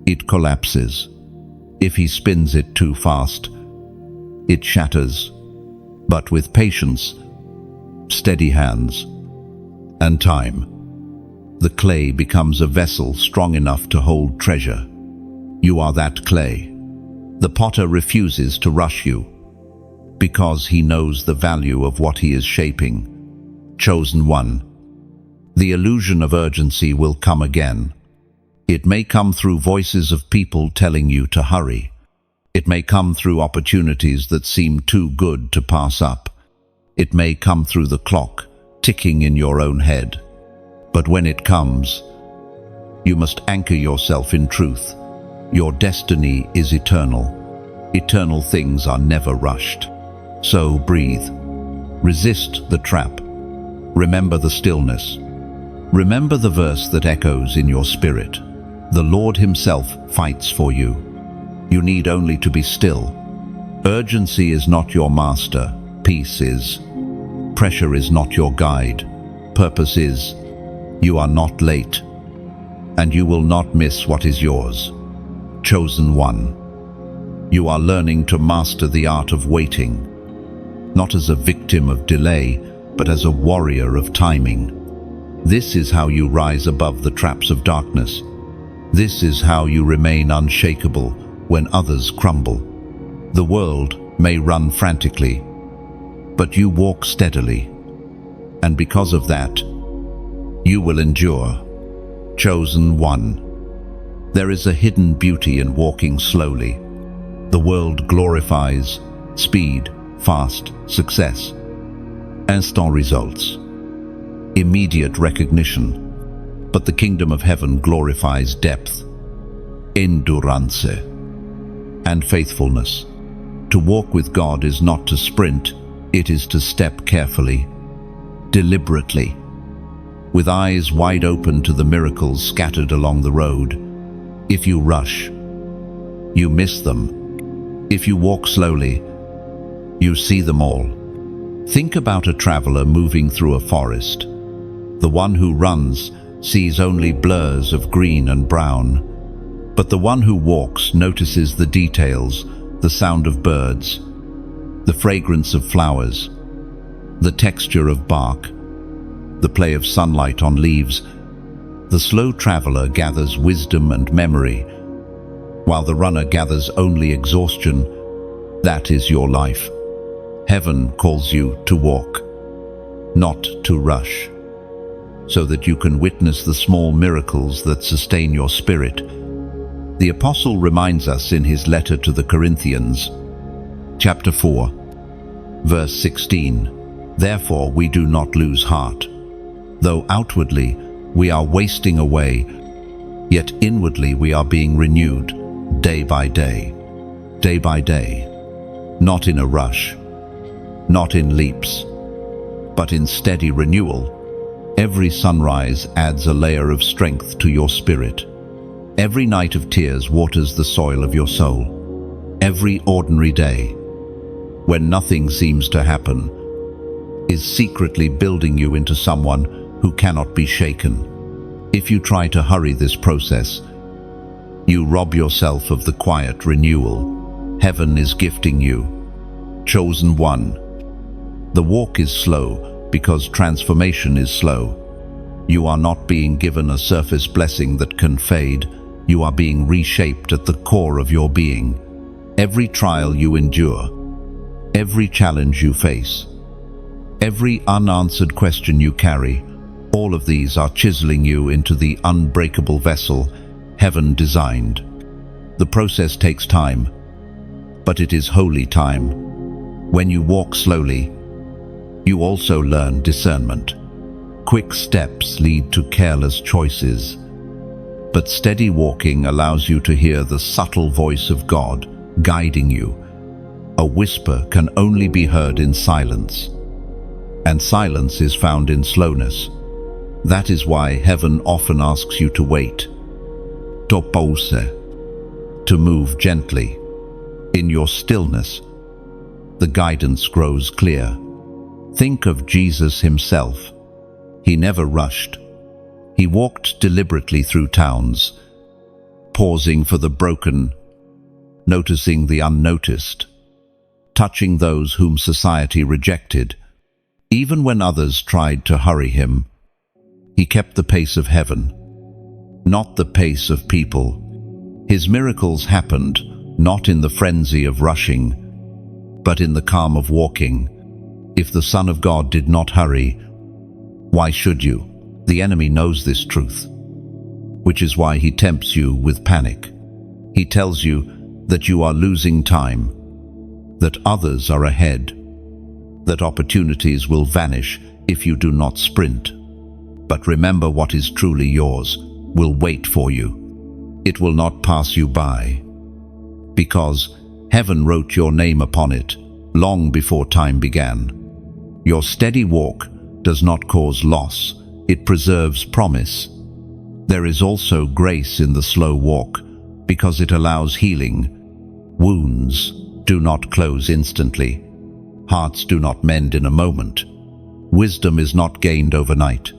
it collapses. If he spins it too fast, it shatters. But with patience, steady hands, and time, the clay becomes a vessel strong enough to hold treasure. You are that clay. The potter refuses to rush you because he knows the value of what he is shaping. Chosen one. The illusion of urgency will come again. It may come through voices of people telling you to hurry. It may come through opportunities that seem too good to pass up. It may come through the clock ticking in your own head. But when it comes, you must anchor yourself in truth. Your destiny is eternal. Eternal things are never rushed. So breathe. Resist the trap. Remember the stillness. Remember the verse that echoes in your spirit. The Lord Himself fights for you. You need only to be still. Urgency is not your master. Peace is. Pressure is not your guide. Purpose is. You are not late, and you will not miss what is yours. Chosen one. You are learning to master the art of waiting, not as a victim of delay, but as a warrior of timing. This is how you rise above the traps of darkness. This is how you remain unshakable when others crumble. The world may run frantically, but you walk steadily, and because of that, you will endure. Chosen one. There is a hidden beauty in walking slowly. The world glorifies speed, fast success, instant results, immediate recognition. But the kingdom of heaven glorifies depth, endurance, and faithfulness. To walk with God is not to sprint, it is to step carefully, deliberately, with eyes wide open to the miracles scattered along the road. If you rush, you miss them. If you walk slowly, you see them all. Think about a traveler moving through a forest. The one who runs sees only blurs of green and brown, but the one who walks notices the details, the sound of birds, the fragrance of flowers, The texture of bark, the play of sunlight on leaves. The slow traveler gathers wisdom and memory, while the runner gathers only exhaustion. That is your life. Heaven calls you to walk, not to rush, so that you can witness the small miracles that sustain your spirit. The Apostle reminds us in his letter to the Corinthians, chapter 4, verse 16, "Therefore we do not lose heart. Though outwardly we are wasting away, yet inwardly we are being renewed day by day, day by day, not in a rush, not in leaps, but in steady renewal." Every sunrise adds a layer of strength to your spirit. Every night of tears waters the soil of your soul. Every ordinary day, when nothing seems to happen, is secretly building you into someone who cannot be shaken. If you try to hurry this process, you rob yourself of the quiet renewal heaven is gifting you. Chosen one. The walk is slow because transformation is slow. You are not being given a surface blessing that can fade. You are being reshaped at the core of your being. Every trial you endure, every challenge you face, every unanswered question you carry, all of these are chiseling you into the unbreakable vessel heaven designed. The process takes time, but it is holy time. When you walk slowly, you also learn discernment. Quick steps lead to careless choices, but steady walking allows you to hear the subtle voice of God guiding you. A whisper can only be heard in silence, and silence is found in slowness. That is why heaven often asks you to wait, to pause, to move gently. In your stillness, the guidance grows clear. Think of Jesus himself. He never rushed. He walked deliberately through towns, pausing for the broken, noticing the unnoticed, touching those whom society rejected. Even when others tried to hurry him, he kept the pace of heaven, not the pace of people. His miracles happened not in the frenzy of rushing, but in the calm of walking. If the Son of God did not hurry, why should you? The enemy knows this truth, which is why he tempts you with panic. He tells you that you are losing time, that others are ahead, that opportunities will vanish if you do not sprint. But remember, what is truly yours will wait for you. It will not pass you by, because heaven wrote your name upon it long before time began. Your steady walk does not cause loss, it preserves promise. There is also grace in the slow walk, because it allows healing. Wounds do not close instantly. Hearts do not mend in a moment. Wisdom is not gained overnight.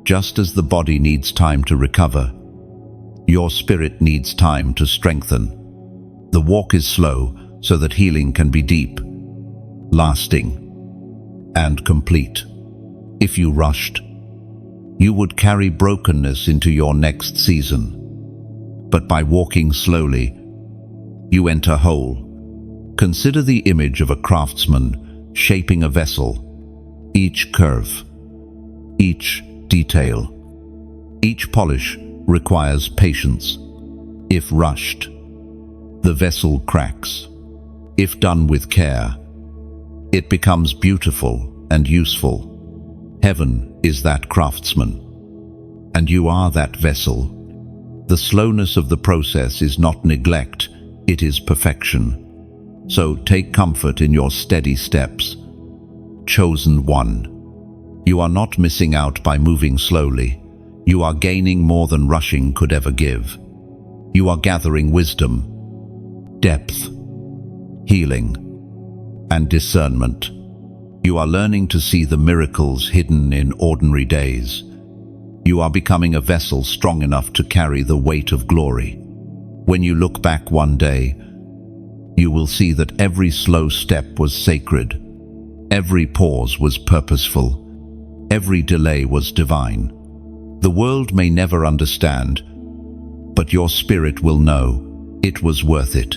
Just as the body needs time to recover, your spirit needs time to strengthen. The walk is slow so that healing can be deep, lasting, and complete. If you rushed, you would carry brokenness into your next season. But by walking slowly, you enter whole. Consider the image of a craftsman shaping a vessel. Each curve, each detail, each polish requires patience. If rushed, the vessel cracks. If done with care, it becomes beautiful and useful. Heaven is that craftsman, and you are that vessel. The slowness of the process is not neglect, it is perfection. So take comfort in your steady steps. Chosen one. You are not missing out by moving slowly. You are gaining more than rushing could ever give. You are gathering wisdom, depth, healing, and discernment. You are learning to see the miracles hidden in ordinary days. You are becoming a vessel strong enough to carry the weight of glory. When you look back one day, you will see that every slow step was sacred. Every pause was purposeful. Every delay was divine. The world may never understand, but your spirit will know it was worth it.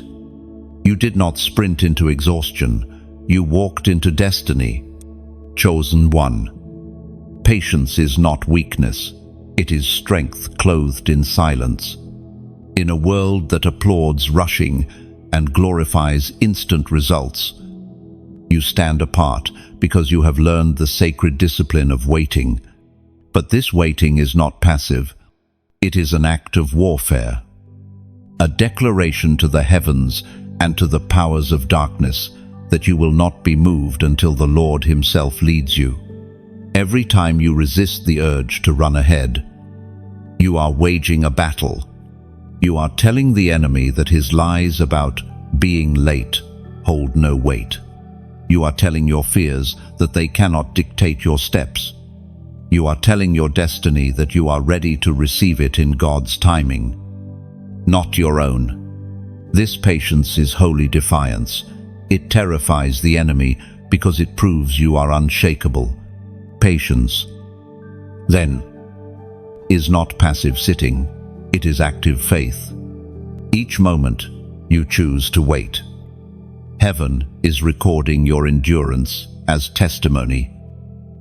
You did not sprint into exhaustion. You walked into destiny. Chosen one. Patience is not weakness. It is strength clothed in silence. In a world that applauds rushing and glorifies instant results, you stand apart because you have learned the sacred discipline of waiting. But this waiting is not passive. It is an act of warfare, a declaration to the heavens and to the powers of darkness that you will not be moved until the Lord Himself leads you. Every time you resist the urge to run ahead, you are waging a battle. You are telling the enemy that his lies about being late hold no weight. You are telling your fears that they cannot dictate your steps. You are telling your destiny that you are ready to receive it in God's timing, not your own. This patience is holy defiance. It terrifies the enemy because it proves you are unshakable. Patience, then, is not passive sitting. It is active faith. Each moment, you choose to wait. Heaven is recording your endurance as testimony.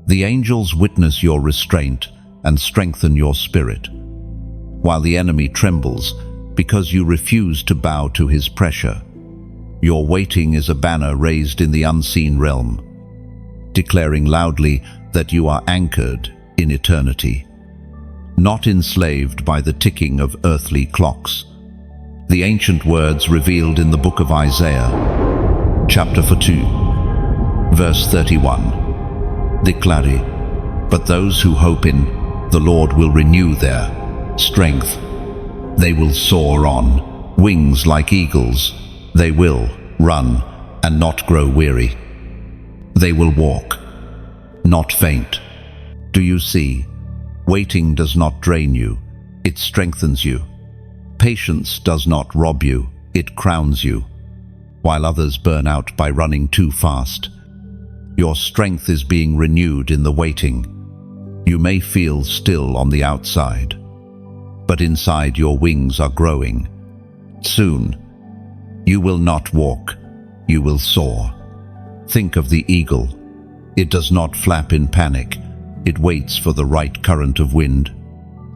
The angels witness your restraint and strengthen your spirit, while the enemy trembles because you refuse to bow to his pressure. Your waiting is a banner raised in the unseen realm, declaring loudly that you are anchored in eternity, not enslaved by the ticking of earthly clocks. The ancient words revealed in the book of Isaiah, chapter 42, verse 31, declare, "But those who hope in the Lord will renew their strength. They will soar on wings like eagles. They will run and not grow weary. They will walk, not faint." Do you see? Waiting does not drain you, it strengthens you. Patience does not rob you, it crowns you. While others burn out by running too fast, your strength is being renewed in the waiting. You may feel still on the outside, but inside your wings are growing. Soon, you will not walk, you will soar. Think of the eagle. It does not flap in panic. It waits for the right current of wind.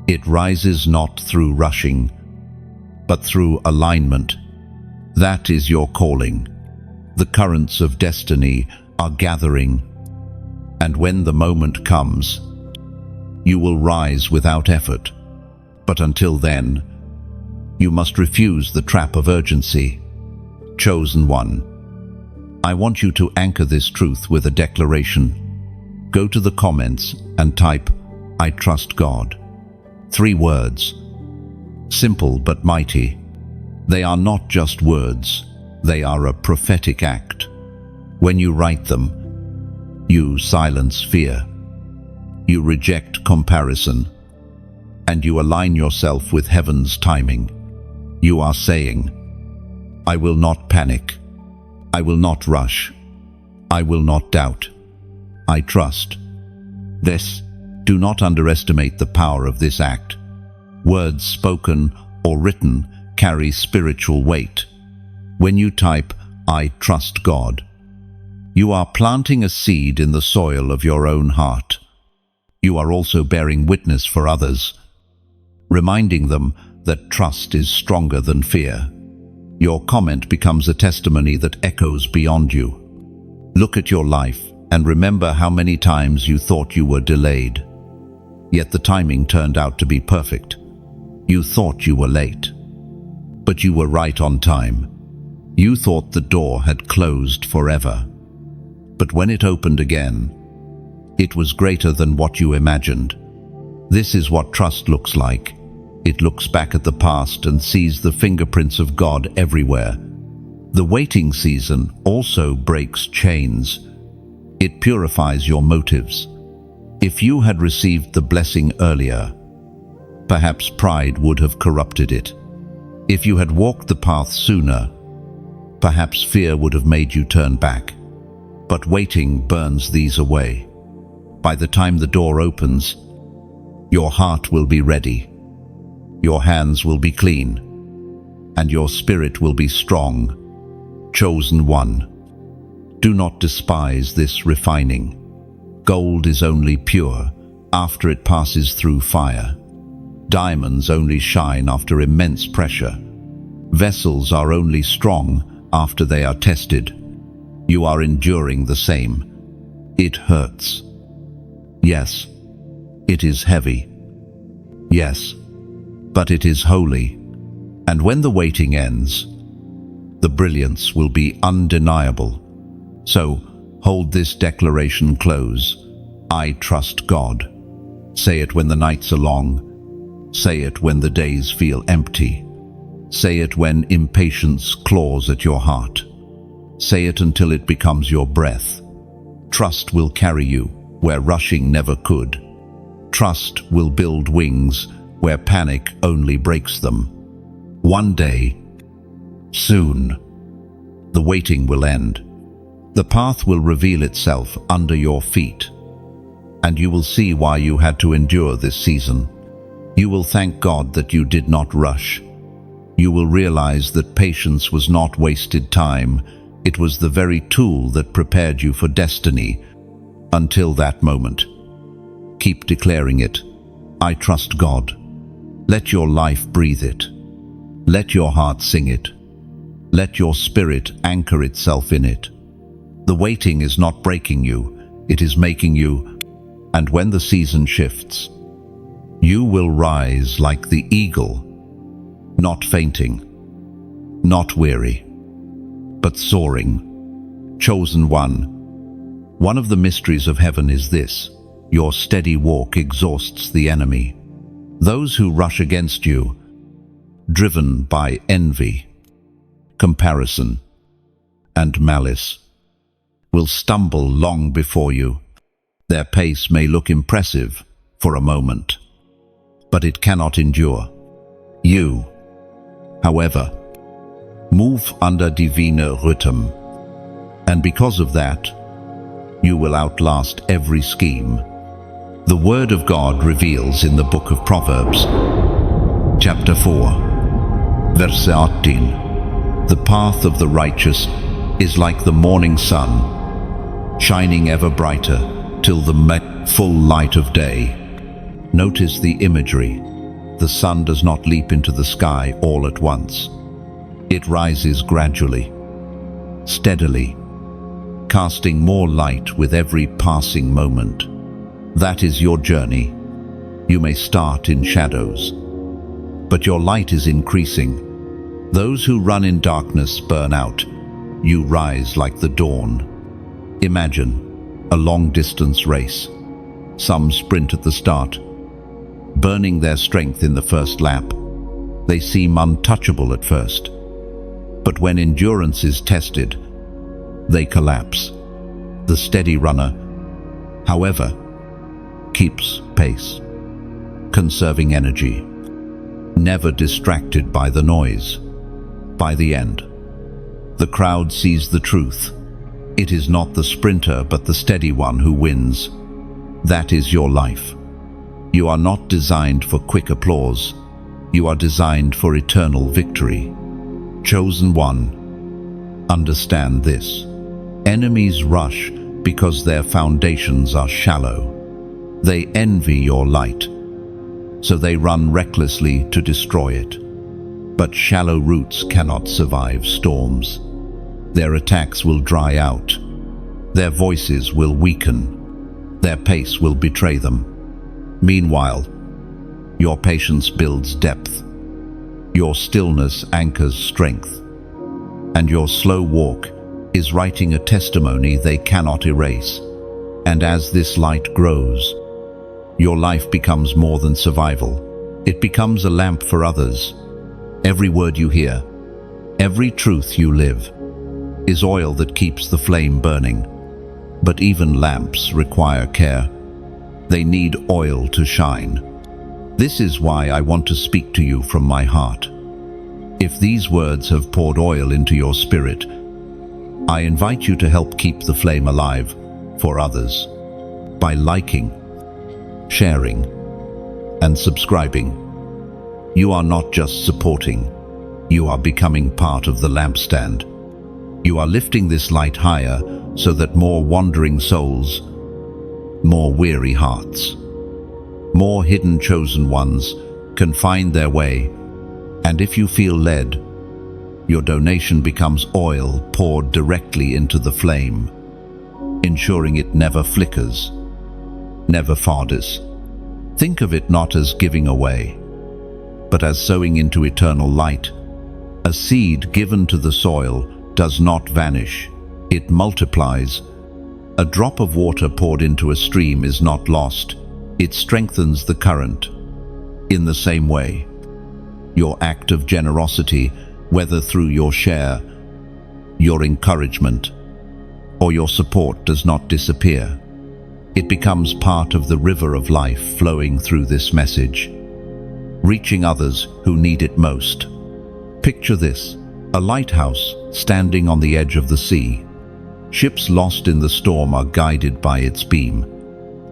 It rises not through rushing, but through alignment. That is your calling. The currents of destiny are gathering, and when the moment comes, you will rise without effort. But until then, you must refuse the trap of urgency. Chosen one, I want you to anchor this truth with a declaration. Go to the comments and type, "I trust God." 3 words. Simple but mighty. They are not just words, they are a prophetic act. When you write them, you silence fear. You reject comparison, and you align yourself with heaven's timing. You are saying, "I will not panic. I will not rush. I will not doubt. I trust." This, do not underestimate the power of this act. Words spoken or written carry spiritual weight. When you type, "I trust God," you are planting a seed in the soil of your own heart. You are also bearing witness for others, reminding them that trust is stronger than fear. Your comment becomes a testimony that echoes beyond you. Look at your life and remember how many times you thought you were delayed. Yet the timing turned out to be perfect. You thought you were late, but you were right on time. You thought the door had closed forever, but when it opened again, it was greater than what you imagined. This is what trust looks like. It looks back at the past and sees the fingerprints of God everywhere. The waiting season also breaks chains. It purifies your motives. If you had received the blessing earlier, perhaps pride would have corrupted it. If you had walked the path sooner, perhaps fear would have made you turn back. but waiting burns these away. By the time the door opens, your heart will be ready, your hands will be clean, and your spirit will be strong. Chosen one, do not despise this refining. Gold is only pure after it passes through fire. Diamonds only shine after immense pressure. Vessels are only strong after they are tested. You are enduring the same. It hurts. Yes, it is heavy. Yes, but it is holy. And when the waiting ends, the brilliance will be undeniable. So, hold this declaration close. I trust God. Say it when the nights are long. Say it when the days feel empty. Say it when impatience claws at your heart. Say it until it becomes your breath. Trust will carry you where rushing never could. Trust will build wings where panic only breaks them. One day, soon, the waiting will end. The path will reveal itself under your feet, and you will see why you had to endure this season. You will thank God that you did not rush. You will realize that patience was not wasted time. It was the very tool that prepared you for destiny. Until that moment, keep declaring it. I trust God. Let your life breathe it. Let your heart sing it. Let your spirit anchor itself in it. The waiting is not breaking you, it is making you. And when the season shifts, you will rise like the eagle, not fainting, not weary, but soaring. Chosen one. One of the mysteries of heaven is this: your steady walk exhausts the enemy. Those who rush against you, driven by envy, comparison, and malice, will stumble long before you. Their pace may look impressive for a moment, but it cannot endure. You, however, move under divine rhythm, and because of that, you will outlast every scheme. The Word of God reveals in the book of Proverbs, chapter 4, verse 18, the path of the righteous is like the morning sun, shining ever brighter till the full light of day. Notice the imagery. The sun does not leap into the sky all at once. It rises gradually, steadily, casting more light with every passing moment. That is your journey. You may start in shadows, but your light is increasing. Those who run in darkness burn out. You rise like the dawn. Imagine a long-distance race. Some sprint at the start, burning their strength in the first lap. They seem untouchable at first, but when endurance is tested, they collapse. The steady runner, however, keeps pace, conserving energy, never distracted by the noise. By the end, the crowd sees the truth. It is not the sprinter but the steady one who wins. That is your life. You are not designed for quick applause. You are designed for eternal victory. Chosen one, understand this. Enemies rush because their foundations are shallow. They envy your light, so they run recklessly to destroy it. But shallow roots cannot survive storms. Their attacks will dry out. Their voices will weaken. Their pace will betray them. Meanwhile, your patience builds depth. Your stillness anchors strength. And your slow walk is writing a testimony they cannot erase. And as this light grows, your life becomes more than survival. It becomes a lamp for others. Every word you hear, every truth you live, is oil that keeps the flame burning. But even lamps require care. They need oil to shine. This is why I want to speak to you from my heart. If these words have poured oil into your spirit, I invite you to help keep the flame alive for others by liking, sharing, and subscribing. You are not just supporting, you are becoming part of the lampstand. You are lifting this light higher so that more wandering souls, more weary hearts, more hidden chosen ones can find their way. And if you feel led, your donation becomes oil poured directly into the flame, ensuring it never flickers, never fades. Think of it not as giving away, but as sowing into eternal light. A seed given to the soil does not vanish, it multiplies. A drop of water poured into a stream is not lost, it strengthens the current. In the same way, your act of generosity, whether through your share, your encouragement, or your support, does not disappear. It becomes part of the river of life flowing through this message, reaching others who need it most. Picture this: a lighthouse standing on the edge of the sea. Ships lost in the storm are guided by its beam,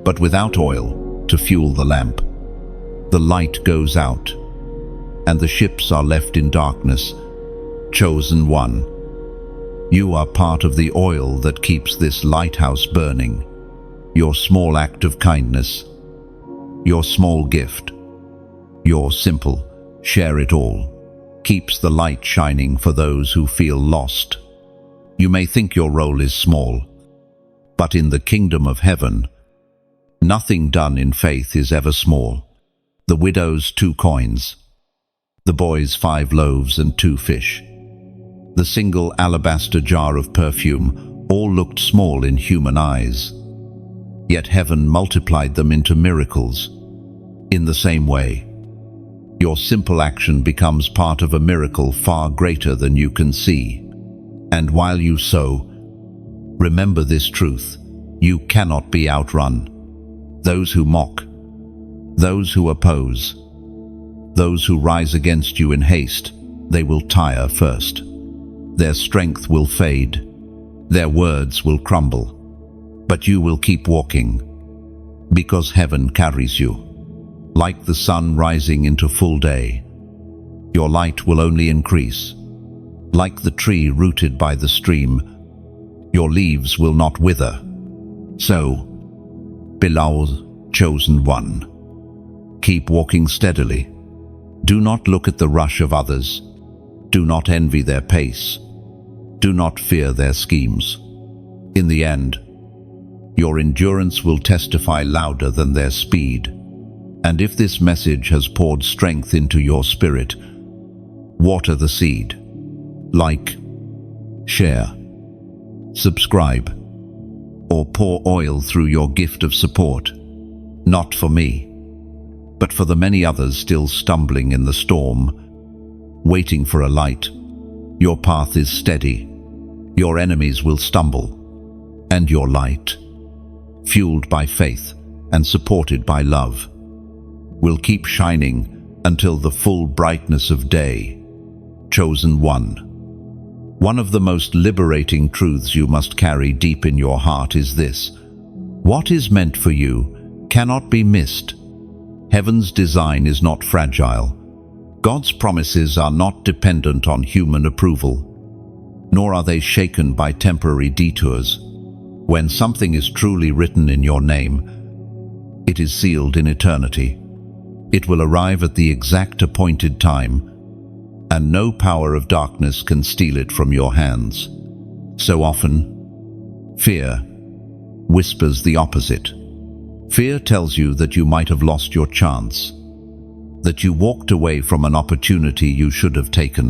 but without oil to fuel the lamp, the light goes out, and the ships are left in darkness. Chosen one, you are part of the oil that keeps this lighthouse burning. Your small act of kindness, your small gift, your simple share it all, keeps the light shining for those who feel lost. You may think your role is small, but in the kingdom of heaven, nothing done in faith is ever small. The widow's 2 coins, the boy's 5 loaves and 2 fish, the single alabaster jar of perfume, all looked small in human eyes. Yet heaven multiplied them into miracles. In the same way, your simple action becomes part of a miracle far greater than you can see. And while you sow, remember this truth: you cannot be outrun. Those who mock, those who oppose, those who rise against you in haste, they will tire first. Their strength will fade, their words will crumble, but you will keep walking, because heaven carries you. Like the sun rising into full day, your light will only increase. Like the tree rooted by the stream, your leaves will not wither. So, beloved chosen one, keep walking steadily. Do not look at the rush of others. Do not envy their pace. Do not fear their schemes. In the end, your endurance will testify louder than their speed. And if this message has poured strength into your spirit, water the seed. Like, share, subscribe, or pour oil through your gift of support. Not for me, but for the many others still stumbling in the storm, waiting for a light. Your path is steady. Your enemies will stumble, and your light, fueled by faith and supported by love, will keep shining until the full brightness of day. Chosen one. One of the most liberating truths you must carry deep in your heart is this: what is meant for you cannot be missed. Heaven's design is not fragile. God's promises are not dependent on human approval, nor are they shaken by temporary detours. When something is truly written in your name, it is sealed in eternity. It will arrive at the exact appointed time, and no power of darkness can steal it from your hands. So often, fear whispers the opposite. Fear tells you that you might have lost your chance, that you walked away from an opportunity you should have taken,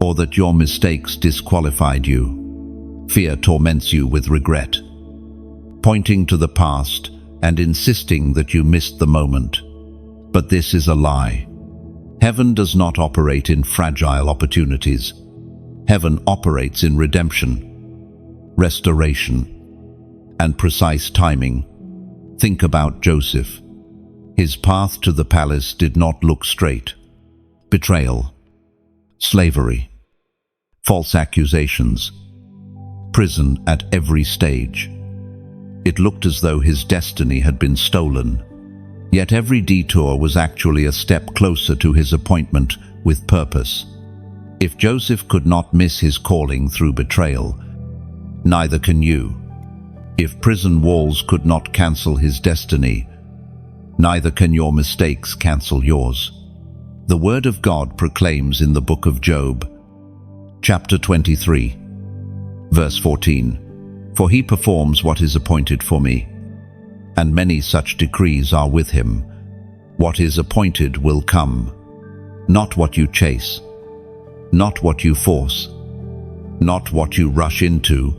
or that your mistakes disqualified you. Fear torments you with regret, pointing to the past and insisting that you missed the moment. But this is a lie. Heaven does not operate in fragile opportunities. Heaven operates in redemption, restoration, and precise timing. Think about Joseph. His path to the palace did not look straight. Betrayal, slavery, false accusations. prison at every stage. It looked as though his destiny had been stolen. Yet every detour was actually a step closer to his appointment with purpose. If Joseph could not miss his calling through betrayal, neither can you. If prison walls could not cancel his destiny, neither can your mistakes cancel yours. The Word of God proclaims in the book of Job, chapter 23, verse 14, "For he performs what is appointed for me, and many such decrees are with him. What is appointed will come, not what you chase, not what you force, not what you rush into,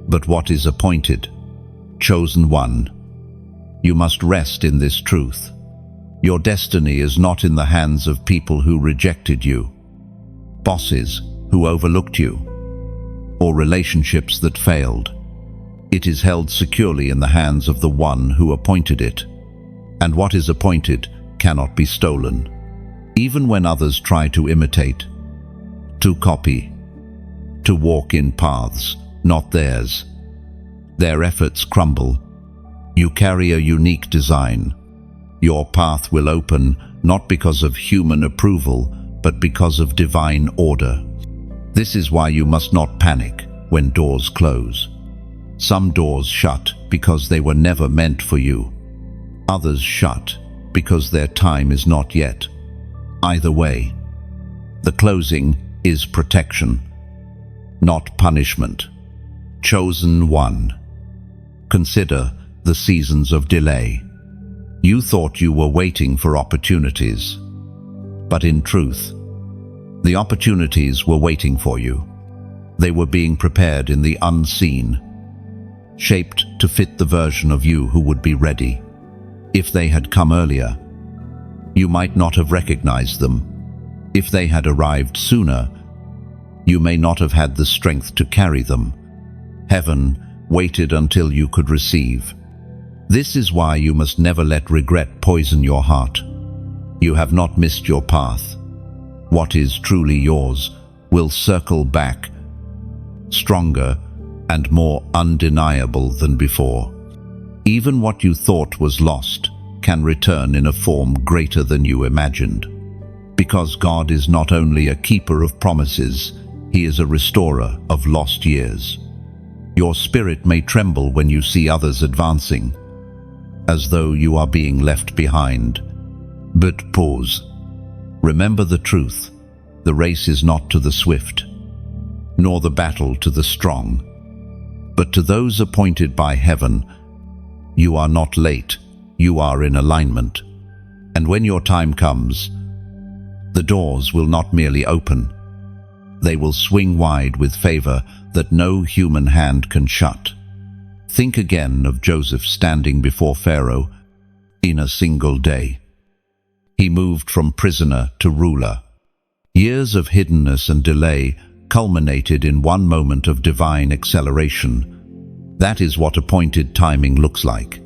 but what is appointed, chosen one." You must rest in this truth. Your destiny is not in the hands of people who rejected you, bosses who overlooked you, or relationships that failed. It is held securely in the hands of the one who appointed it. And what is appointed cannot be stolen, even when others try to imitate, to copy, to walk in paths not theirs. Their efforts crumble. You carry a unique design. Your path will open not because of human approval, but because of divine order. This is why you must not panic when doors close. Some doors shut because they were never meant for you. Others shut because their time is not yet. Either way, the closing is protection, not punishment. Chosen one. Consider the seasons of delay. You thought you were waiting for opportunities, but in truth, the opportunities were waiting for you. They were being prepared in the unseen, shaped to fit the version of you who would be ready. If they had come earlier, you might not have recognized them. If they had arrived sooner, you may not have had the strength to carry them. Heaven waited until you could receive. This is why you must never let regret poison your heart. You have not missed your path. What is truly yours will circle back, stronger and more undeniable than before. Even what you thought was lost can return in a form greater than you imagined. Because God is not only a keeper of promises, He is a restorer of lost years. Your spirit may tremble when you see others advancing, as though you are being left behind. But pause. Remember the truth. The race is not to the swift, nor the battle to the strong, but to those appointed by heaven. You are not late, you are in alignment. And when your time comes, the doors will not merely open, they will swing wide with favor that no human hand can shut. Think again of Joseph standing before Pharaoh in a single day. He moved from prisoner to ruler. Years of hiddenness and delay culminated in one moment of divine acceleration. That is what appointed timing looks like.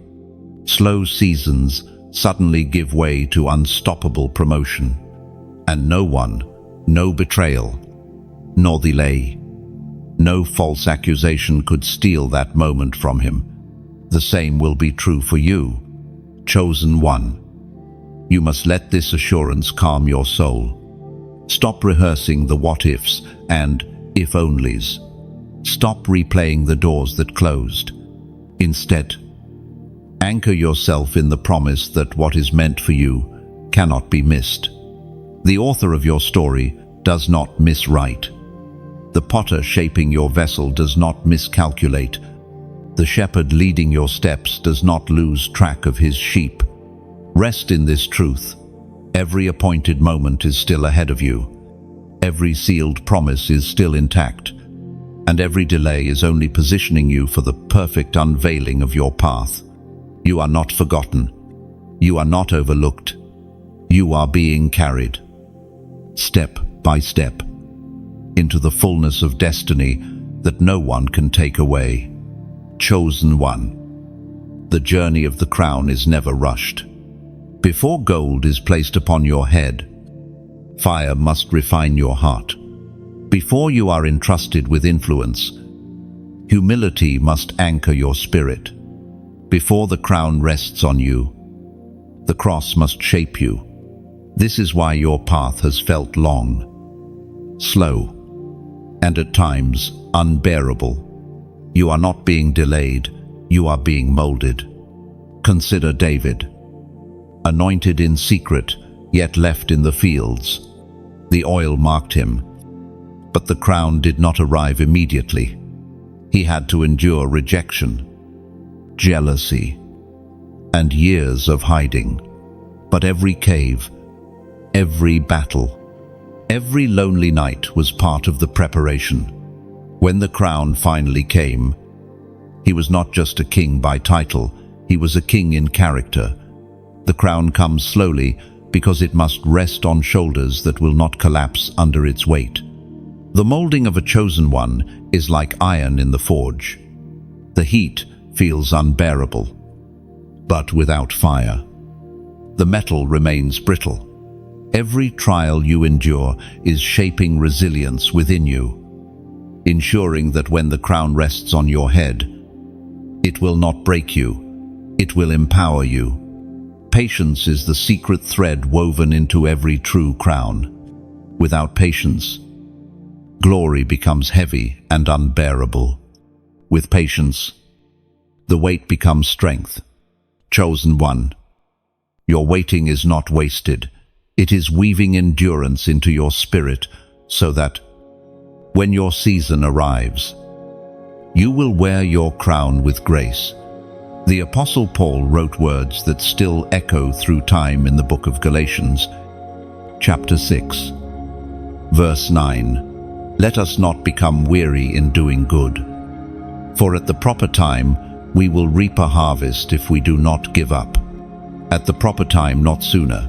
Slow seasons suddenly give way to unstoppable promotion. And no one, no betrayal, nor delay, no false accusation could steal that moment from him. The same will be true for you, chosen one. You must let this assurance calm your soul. Stop rehearsing the what-ifs and if-onlys. Stop replaying the doors that closed. Instead, anchor yourself in the promise that what is meant for you cannot be missed. The author of your story does not miswrite. The potter shaping your vessel does not miscalculate. The shepherd leading your steps does not lose track of his sheep. Rest in this truth. Every appointed moment is still ahead of you. Every sealed promise is still intact. And every delay is only positioning you for the perfect unveiling of your path. You are not forgotten. You are not overlooked. You are being carried, step by step, into the fullness of destiny that no one can take away. Chosen one. The journey of the crown is never rushed. Before gold is placed upon your head, fire must refine your heart. Before you are entrusted with influence, Humility must anchor your spirit. Before the crown rests on you, the cross must shape you. This is why your path has felt long, slow, and at times unbearable. You are not being delayed, you are being molded. Consider David, anointed in secret, yet left in the fields. The oil marked him, but the crown did not arrive immediately. He had to endure rejection, jealousy, and years of hiding. But every cave, every battle, every lonely night was part of the preparation. When the crown finally came, he was not just a king by title, he was a king in character. The crown comes slowly because it must rest on shoulders that will not collapse under its weight. The molding of a chosen one is like iron in the forge. The heat feels unbearable, but without fire, the metal remains brittle. Every trial you endure is shaping resilience within you, ensuring that when the crown rests on your head, it will not break you, it will empower you. Patience is the secret thread woven into every true crown. Without patience, glory becomes heavy and unbearable. With patience, the weight becomes strength. Chosen one, your waiting is not wasted. It is weaving endurance into your spirit so that when your season arrives, you will wear your crown with grace. The Apostle Paul wrote words that still echo through time in the book of Galatians, chapter 6, verse 9. Let us not become weary in doing good, for at the proper time we will reap a harvest if we do not give up. At the proper time, not sooner,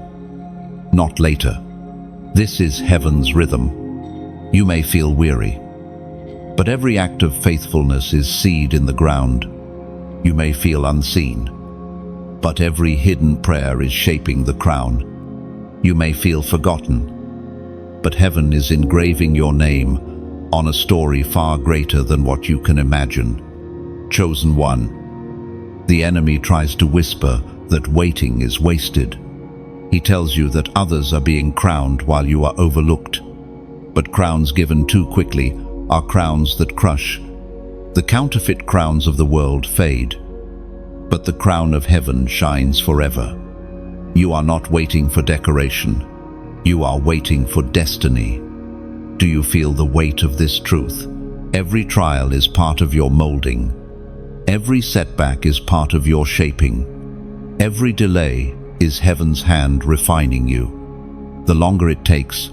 not later. This is heaven's rhythm. You may feel weary, but every act of faithfulness is seed in the ground. You may feel unseen, but every hidden prayer is shaping the crown. You may feel forgotten, but heaven is engraving your name on a story far greater than what you can imagine. Chosen one, the enemy tries to whisper that waiting is wasted. He tells you that others are being crowned while you are overlooked. But crowns given too quickly are crowns that crush. The counterfeit crowns of the world fade, but the crown of heaven shines forever. You are not waiting for decoration. You are waiting for destiny. Do you feel the weight of this truth? Every trial is part of your molding. Every setback is part of your shaping. Every delay is heaven's hand refining you. The longer it takes,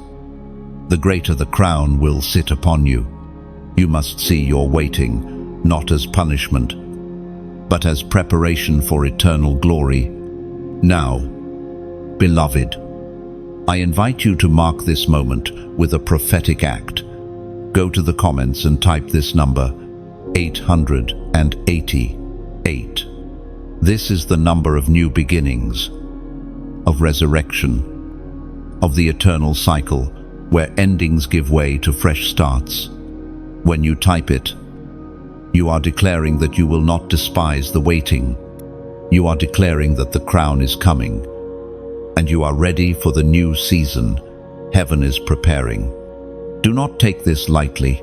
the greater the crown will sit upon you. You must see your waiting not as punishment, but as preparation for eternal glory. Now, beloved, I invite you to mark this moment with a prophetic act. Go to the comments and type this number, 888. This is the number of new beginnings, of resurrection, of the eternal cycle where endings give way to fresh starts. When you type it, you are declaring that you will not despise the waiting. You are declaring that the crown is coming, and you are ready for the new season heaven is preparing. Do not take this lightly.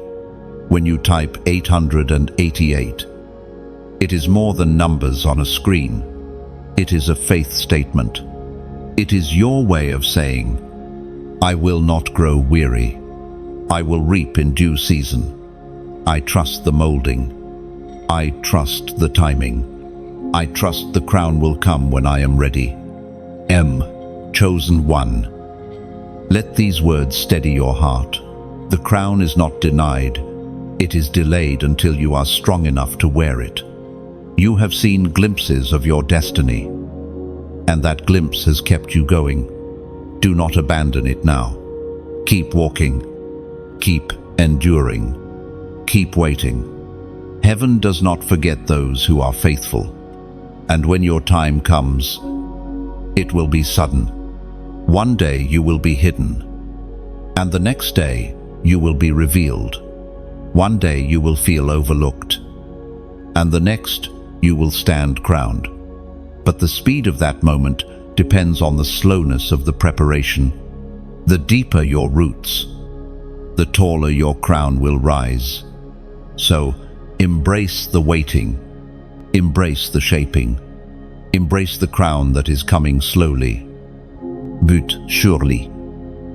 When you type 888, it is more than numbers on a screen. It is a faith statement. It is your way of saying, I will not grow weary. I will reap in due season. I trust the molding. I trust the timing. I trust the crown will come when I am ready. Chosen one. Let these words steady your heart. The crown is not denied. It is delayed until you are strong enough to wear it. You have seen glimpses of your destiny, and that glimpse has kept you going. Do not abandon it now. Keep walking. Keep enduring. Keep waiting. Heaven does not forget those who are faithful. And when your time comes, it will be sudden. One day you will be hidden, and the next day you will be revealed. One day you will feel overlooked, and the next you will stand crowned. But the speed of that moment depends on the slowness of the preparation. The deeper your roots, the taller your crown will rise. So, embrace the waiting, embrace the shaping, embrace the crown that is coming slowly, but surely.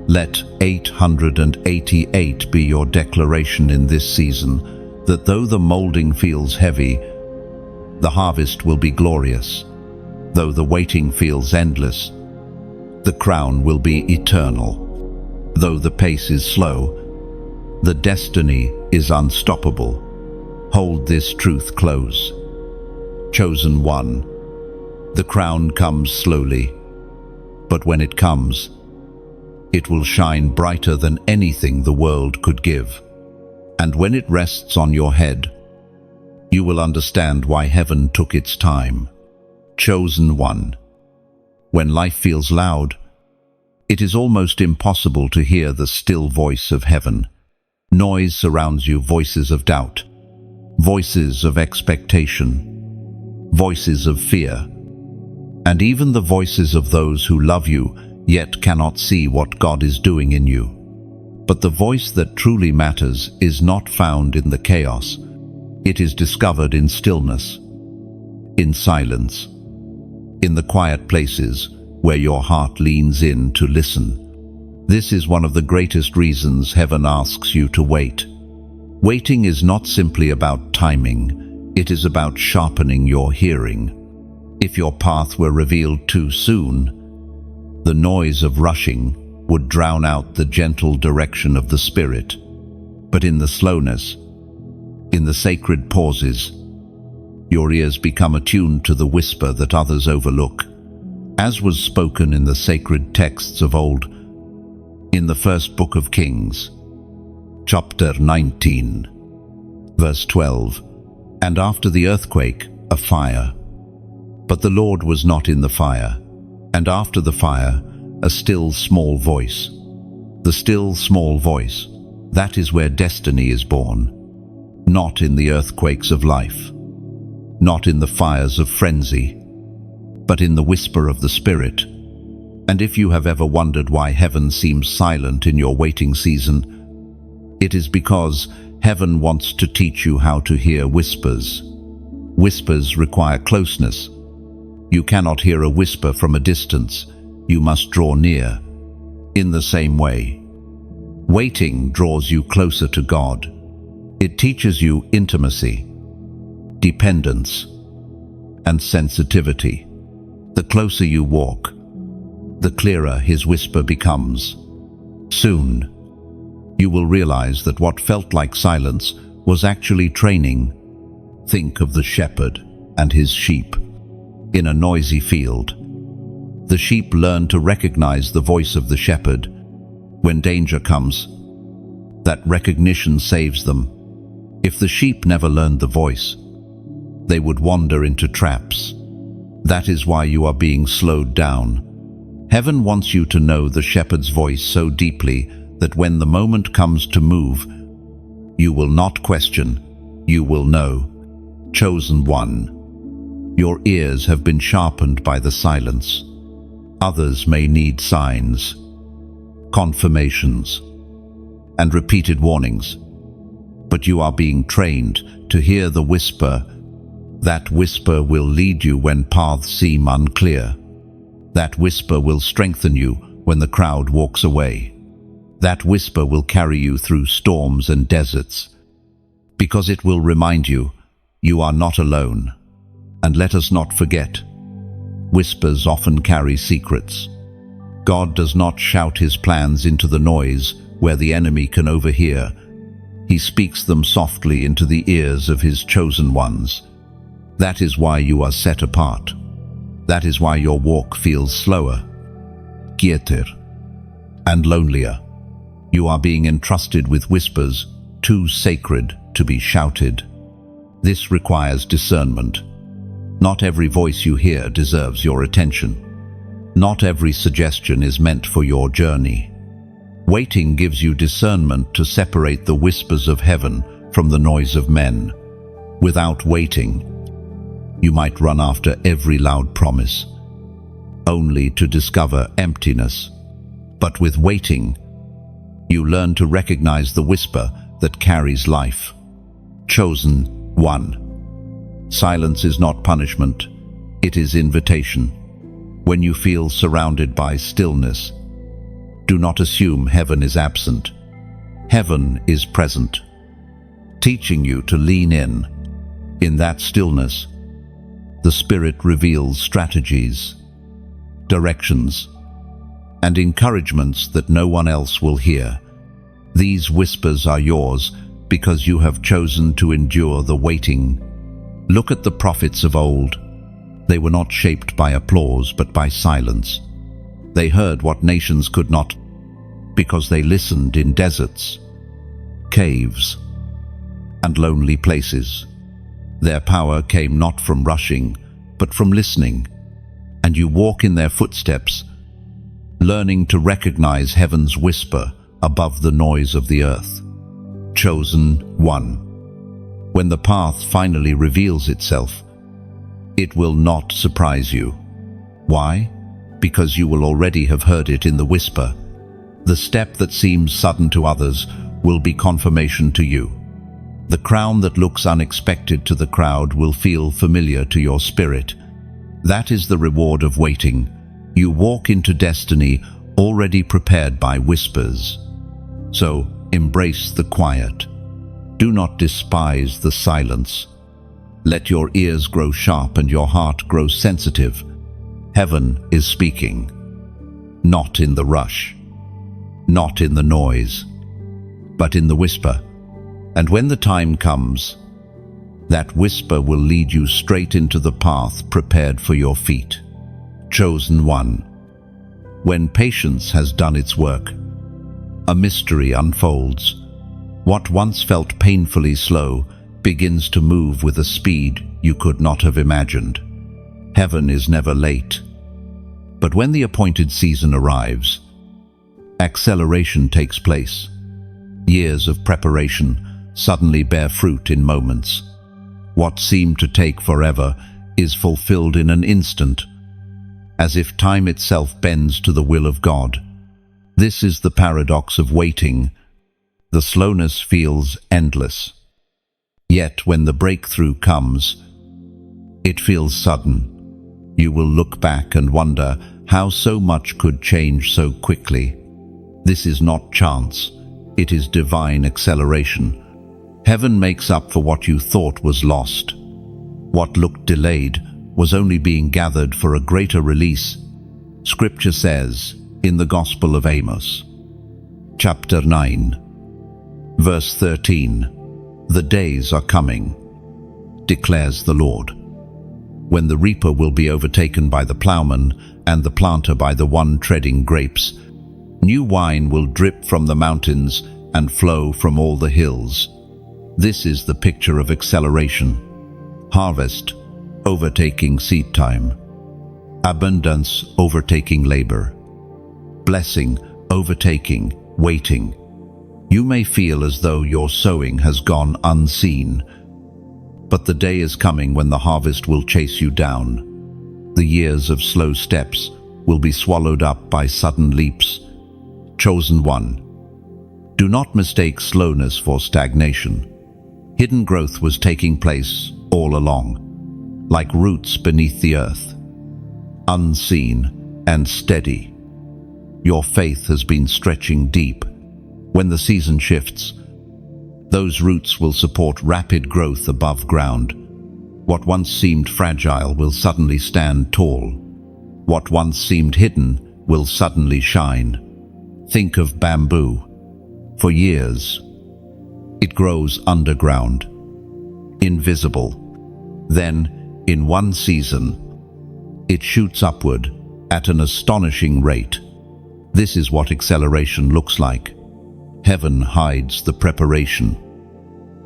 Let 888 be your declaration in this season, that though the molding feels heavy, the harvest will be glorious. Though the waiting feels endless, the crown will be eternal. Though the pace is slow, the destiny is unstoppable. Hold this truth close. Chosen one, the crown comes slowly, but when it comes, it will shine brighter than anything the world could give. And when it rests on your head, you will understand why heaven took its time. Chosen one. When life feels loud, it is almost impossible to hear the still voice of heaven. Noise surrounds you, voices of doubt, voices of expectation, voices of fear, and even the voices of those who love you yet cannot see what God is doing in you. But the voice that truly matters is not found in the chaos. It is discovered in stillness, in silence, in the quiet places where your heart leans in to listen. This is one of the greatest reasons heaven asks you to wait. Waiting is not simply about timing, it is about sharpening your hearing. If your path were revealed too soon, the noise of rushing would drown out the gentle direction of the Spirit. But in the slowness, in the sacred pauses, your ears become attuned to the whisper that others overlook. As was spoken in the sacred texts of old, in the first book of Kings, chapter 19, verse 12, and after the earthquake, a fire. But the Lord was not in the fire, and after the fire, a still small voice. The still small voice, that is where destiny is born. Not in the earthquakes of life, not in the fires of frenzy, but in the whisper of the Spirit. And if you have ever wondered why heaven seems silent in your waiting season, it is because heaven wants to teach you how to hear whispers. Whispers require closeness. You cannot hear a whisper from a distance. You must draw near. In the same way, waiting draws you closer to God. It teaches you intimacy, dependence, and sensitivity. The closer you walk, the clearer His whisper becomes. Soon, you will realize that what felt like silence was actually training. Think of the shepherd and his sheep. In a noisy field, the sheep learn to recognize the voice of the shepherd. When danger comes, that recognition saves them. If the sheep never learned the voice, they would wander into traps. That is why you are being slowed down. Heaven wants you to know the shepherd's voice so deeply that when the moment comes to move, you will not question, you will know. Chosen one. Your ears have been sharpened by the silence. Others may need signs, confirmations, and repeated warnings. But you are being trained to hear the whisper. That whisper will lead you when paths seem unclear. That whisper will strengthen you when the crowd walks away. That whisper will carry you through storms and deserts, because it will remind you, you are not alone. And let us not forget, whispers often carry secrets. God does not shout His plans into the noise where the enemy can overhear. He speaks them softly into the ears of His chosen ones. That is why you are set apart. That is why your walk feels slower, quieter, and lonelier. You are being entrusted with whispers too sacred to be shouted. This requires discernment. Not every voice you hear deserves your attention. Not every suggestion is meant for your journey. Waiting gives you discernment to separate the whispers of heaven from the noise of men. Without waiting, you might run after every loud promise, only to discover emptiness. But with waiting, you learn to recognize the whisper that carries life. Chosen one. Silence is not punishment, it is invitation. When you feel surrounded by stillness, do not assume heaven is absent. Heaven is present, teaching you to lean in. In that stillness, the Spirit reveals strategies, directions, and encouragements that no one else will hear. These whispers are yours because you have chosen to endure the waiting. Look at the prophets of old. They were not shaped by applause but by silence. They heard what nations could not because they listened in deserts, caves, and lonely places. Their power came not from rushing, but from listening, and you walk in their footsteps, learning to recognize heaven's whisper above the noise of the earth. Chosen one. When the path finally reveals itself, it will not surprise you. Why? Because you will already have heard it in the whisper. The step that seems sudden to others will be confirmation to you. The crown that looks unexpected to the crowd will feel familiar to your spirit. That is the reward of waiting. You walk into destiny already prepared by whispers. So, embrace the quiet. Do not despise the silence. Let your ears grow sharp and your heart grow sensitive. Heaven is speaking. Not in the rush, not in the noise, but in the whisper. And when the time comes, that whisper will lead you straight into the path prepared for your feet. Chosen one. When patience has done its work, a mystery unfolds. What once felt painfully slow begins to move with a speed you could not have imagined. Heaven is never late. But when the appointed season arrives, acceleration takes place. Years of preparation suddenly bear fruit in moments. What seemed to take forever is fulfilled in an instant, as if time itself bends to the will of God. This is the paradox of waiting. The slowness feels endless. Yet when the breakthrough comes, it feels sudden. You will look back and wonder how so much could change so quickly. This is not chance, it is divine acceleration. Heaven makes up for what you thought was lost. What looked delayed was only being gathered for a greater release. Scripture says in the Gospel of Amos, chapter 9, verse 13, "The days are coming, declares the Lord, when the reaper will be overtaken by the plowman and the planter by the one treading grapes. New wine will drip from the mountains and flow from all the hills." This is the picture of acceleration. Harvest overtaking seed time. Abundance overtaking labor. Blessing overtaking waiting. You may feel as though your sowing has gone unseen, but the day is coming when the harvest will chase you down. The years of slow steps will be swallowed up by sudden leaps. Chosen one. Do not mistake slowness for stagnation. Hidden growth was taking place all along, like roots beneath the earth, unseen and steady. Your faith has been stretching deep. When the season shifts, those roots will support rapid growth above ground. What once seemed fragile will suddenly stand tall. What once seemed hidden will suddenly shine. Think of bamboo. For years, it grows underground, invisible. Then, in one season, it shoots upward at an astonishing rate. This is what acceleration looks like. Heaven hides the preparation,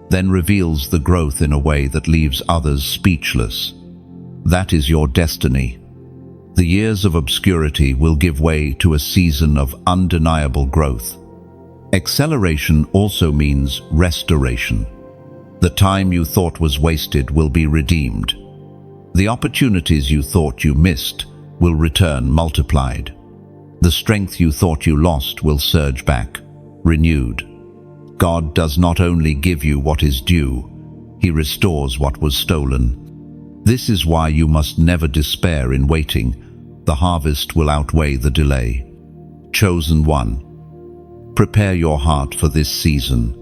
then reveals the growth in a way that leaves others speechless. That is your destiny. The years of obscurity will give way to a season of undeniable growth. Acceleration also means restoration. The time you thought was wasted will be redeemed. The opportunities you thought you missed will return multiplied. The strength you thought you lost will surge back, renewed. God does not only give you what is due, He restores what was stolen. This is why you must never despair in waiting. The harvest will outweigh the delay. Chosen one, prepare your heart for this season.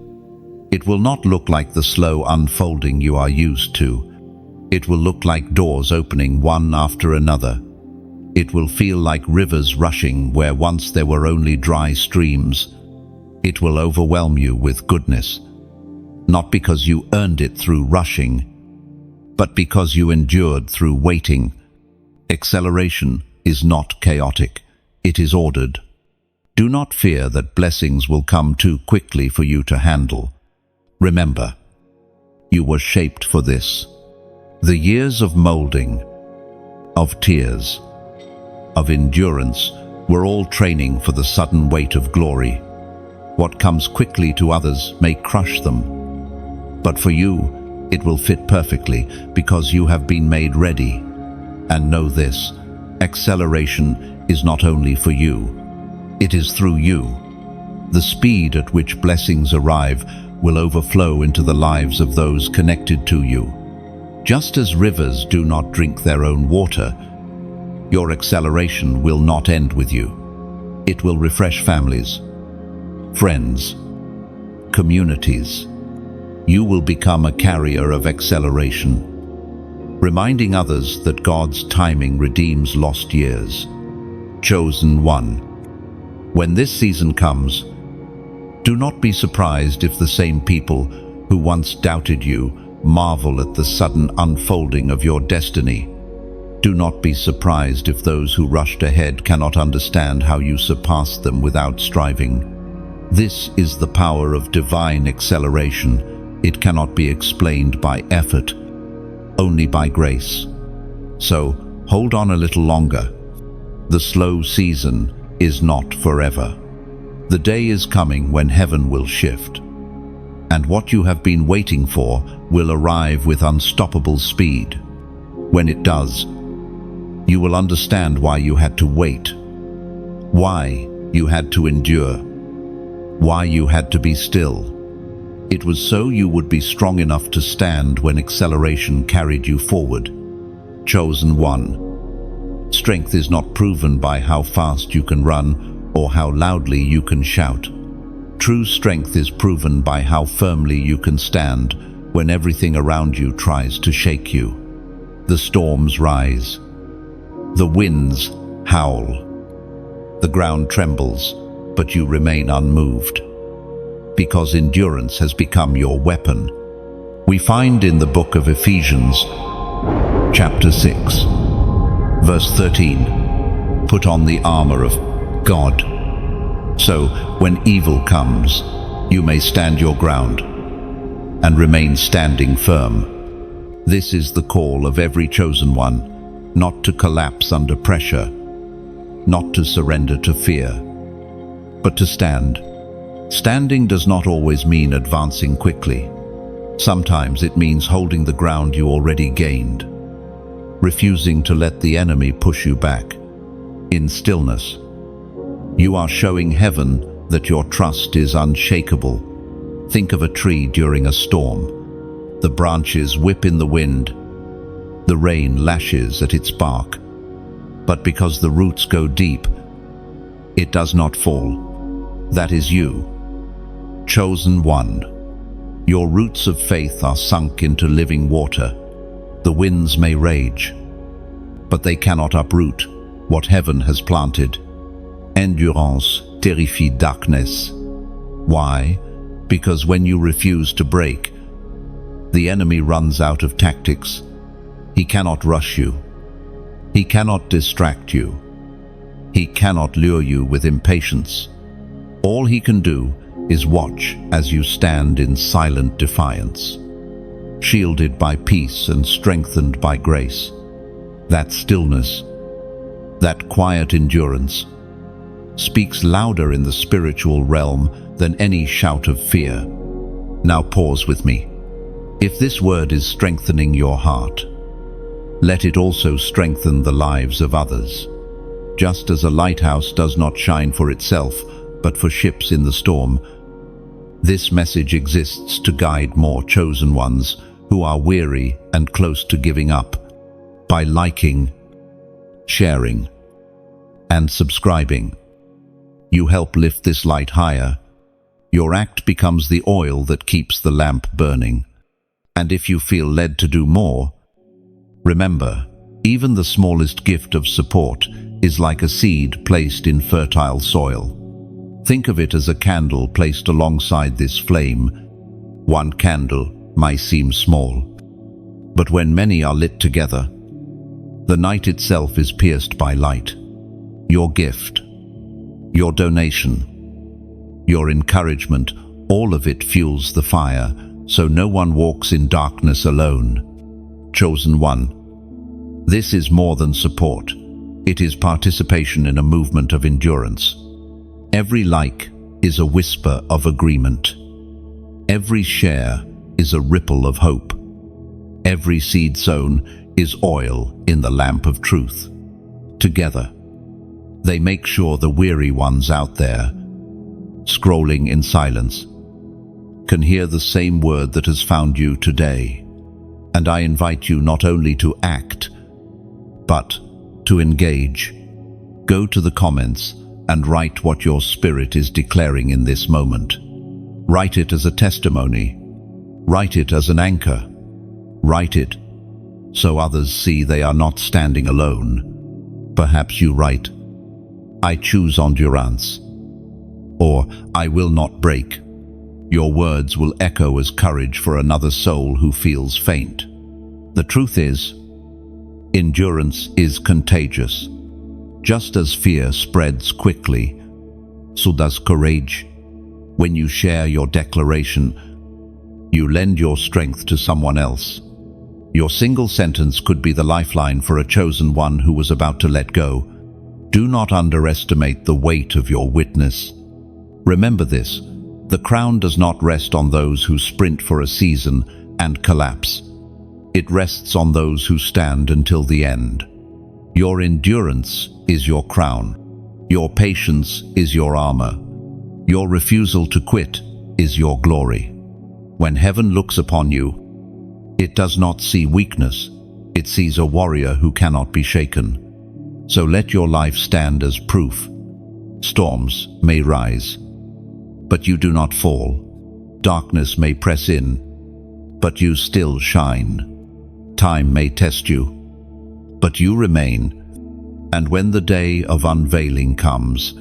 It will not look like the slow unfolding you are used to. It will look like doors opening one after another. It will feel like rivers rushing where once there were only dry streams. It will overwhelm you with goodness, not because you earned it through rushing, but because you endured through waiting. Acceleration is not chaotic, it is ordered. Do not fear that blessings will come too quickly for you to handle. Remember, you were shaped for this. The years of molding, of tears, of endurance were all training for the sudden weight of glory. What comes quickly to others may crush them, but for you it will fit perfectly because you have been made ready. And know this, acceleration is not only for you, it is through you. The speed at which blessings arrive will overflow into the lives of those connected to you. Just as rivers do not drink their own water, your acceleration will not end with you. It will refresh families, friends, communities. You will become a carrier of acceleration, reminding others that God's timing redeems lost years. Chosen one, when this season comes, do not be surprised if the same people who once doubted you marvel at the sudden unfolding of your destiny. Do not be surprised if those who rushed ahead cannot understand how you surpassed them without striving. This is the power of divine acceleration. It cannot be explained by effort, only by grace. So, hold on a little longer. The slow season is not forever. The day is coming when heaven will shift, and what you have been waiting for will arrive with unstoppable speed. When it does, you will understand why you had to wait, why you had to endure, why you had to be still. It was so you would be strong enough to stand when acceleration carried you forward. Chosen one, strength is not proven by how fast you can run or how loudly you can shout. True strength is proven by how firmly you can stand when everything around you tries to shake you. The storms rise. The winds howl. The ground trembles, but you remain unmoved, because endurance has become your weapon. We find in the book of Ephesians, chapter 6, verse 13, put on the armor of God, so when evil comes, you may stand your ground and remain standing firm. This is the call of every chosen one, not to collapse under pressure, not to surrender to fear, but to stand. Standing does not always mean advancing quickly. Sometimes it means holding the ground you already gained, refusing to let the enemy push you back. In stillness, you are showing heaven that your trust is unshakable. Think of a tree during a storm. The branches whip in the wind. The rain lashes at its bark. But because the roots go deep, it does not fall. That is you. Chosen one. Your roots of faith are sunk into living water. The winds may rage, but they cannot uproot what heaven has planted. Endurance terrifies darkness. Why? Because when you refuse to break, the enemy runs out of tactics. He cannot rush you. He cannot distract you. He cannot lure you with impatience. All he can do is watch as you stand in silent defiance, shielded by peace and strengthened by grace. That stillness, that quiet endurance, speaks louder in the spiritual realm than any shout of fear. Now pause with me. If this word is strengthening your heart, let it also strengthen the lives of others. Just as a lighthouse does not shine for itself, but for ships in the storm, this message exists to guide more chosen ones who are weary and close to giving up. By liking, sharing, and subscribing, you help lift this light higher. Your act becomes the oil that keeps the lamp burning. And if you feel led to do more, remember, even the smallest gift of support is like a seed placed in fertile soil. Think of it as a candle placed alongside this flame. One candle might seem small, but when many are lit together, the night itself is pierced by light. Your gift, your donation, your encouragement, all of it fuels the fire, so no one walks in darkness alone. Chosen one. This is more than support. It is participation in a movement of endurance. Every like is a whisper of agreement. Every share is a ripple of hope. Every seed sown is oil in the lamp of truth. Together, they make sure the weary ones out there, scrolling in silence, can hear the same word that has found you today. And I invite you not only to act, but to engage. Go to the comments and write what your spirit is declaring in this moment. Write it as a testimony. Write it as an anchor. Write it so others see they are not standing alone. Perhaps you write, "I choose endurance," or "I will not break." Your words will echo as courage for another soul who feels faint. The truth is, endurance is contagious. Just as fear spreads quickly, so does courage. When you share your declaration, you lend your strength to someone else. Your single sentence could be the lifeline for a chosen one who was about to let go. Do not underestimate the weight of your witness. Remember this: the crown does not rest on those who sprint for a season and collapse. It rests on those who stand until the end. Your endurance is your crown. Your patience is your armor. Your refusal to quit is your glory. When heaven looks upon you, it does not see weakness. It sees a warrior who cannot be shaken. So let your life stand as proof. Storms may rise, but you do not fall. Darkness may press in, but you still shine. Time may test you, but you remain. And when the day of unveiling comes,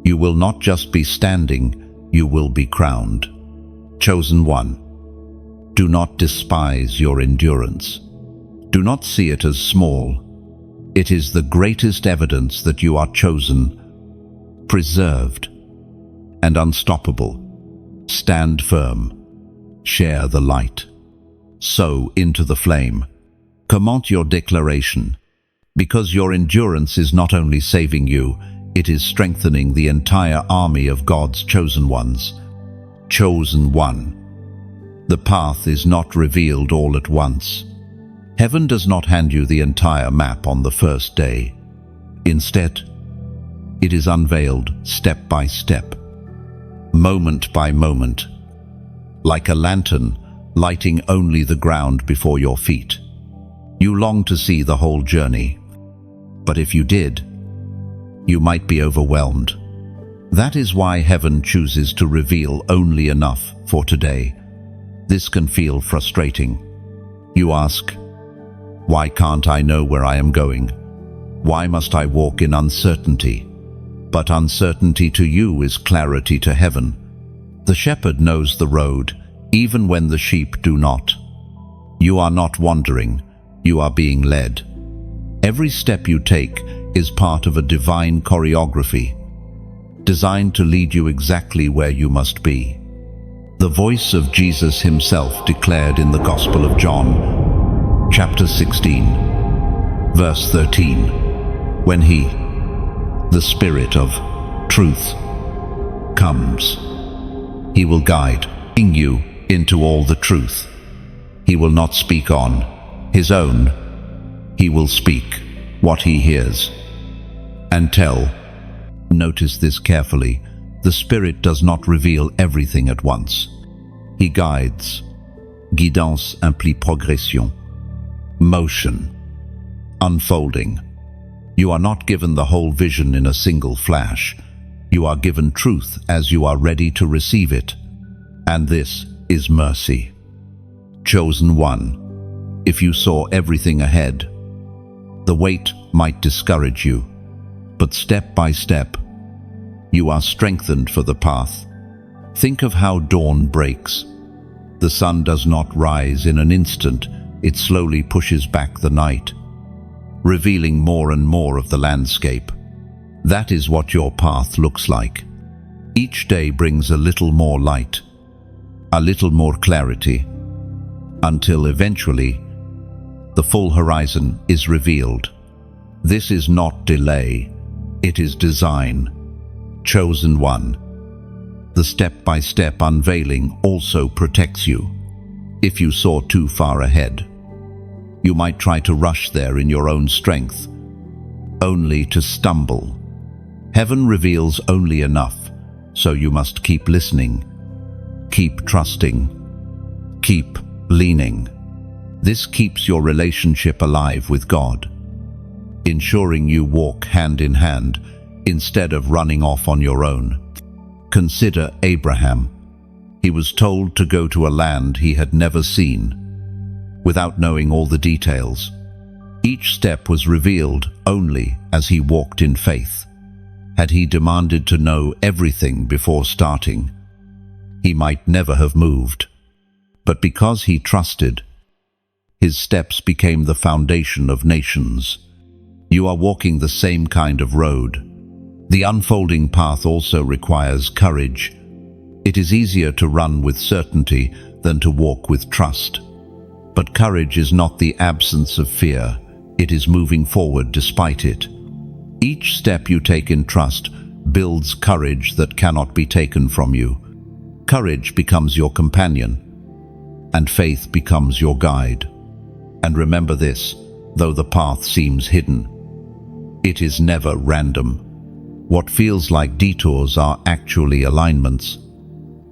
you will not just be standing, you will be crowned. Chosen one, do not despise your endurance. Do not see it as small. It is the greatest evidence that you are chosen, preserved, and unstoppable. Stand firm. Share the light. Sow into the flame. Comment your declaration, because your endurance is not only saving you, it is strengthening the entire army of God's chosen ones. Chosen one. The path is not revealed all at once. Heaven does not hand you the entire map on the first day. Instead, it is unveiled step by step, moment by moment, like a lantern lighting only the ground before your feet. You long to see the whole journey, but if you did, you might be overwhelmed. That is why heaven chooses to reveal only enough for today. This can feel frustrating. You ask, why can't I know where I am going? Why must I walk in uncertainty? But uncertainty to you is clarity to heaven. The shepherd knows the road, even when the sheep do not. You are not wandering, you are being led. Every step you take is part of a divine choreography, designed to lead you exactly where you must be. The voice of Jesus himself declared in the Gospel of John, chapter 16, verse 13, when he, the Spirit of truth, comes, he will guide you into all the truth. He will not speak on his own. He will speak what he hears and tell. Notice this carefully. The Spirit does not reveal everything at once. He guides. Guidance implique progression. Motion. Unfolding. You are not given the whole vision in a single flash. You are given truth as you are ready to receive it. And this is mercy. Chosen one. If you saw everything ahead, the weight might discourage you. But step by step, you are strengthened for the path. Think of how dawn breaks. The sun does not rise in an instant. It slowly pushes back the night, revealing more and more of the landscape. That is what your path looks like. Each day brings a little more light, a little more clarity, until eventually the full horizon is revealed. This is not delay, it is design. Chosen one. The step-by-step unveiling also protects you. If you saw too far ahead, you might try to rush there in your own strength, only to stumble. Heaven reveals only enough, so you must keep listening, keep trusting, keep leaning. This keeps your relationship alive with God, ensuring you walk hand in hand instead of running off on your own. Consider Abraham. He was told to go to a land he had never seen, without knowing all the details. Each step was revealed only as he walked in faith. Had he demanded to know everything before starting, he might never have moved. But because he trusted, his steps became the foundation of nations. You are walking the same kind of road. The unfolding path also requires courage. It is easier to run with certainty than to walk with trust. But courage is not the absence of fear. It is moving forward despite it. Each step you take in trust builds courage that cannot be taken from you. Courage becomes your companion, and faith becomes your guide. And remember this, though the path seems hidden, it is never random. What feels like detours are actually alignments.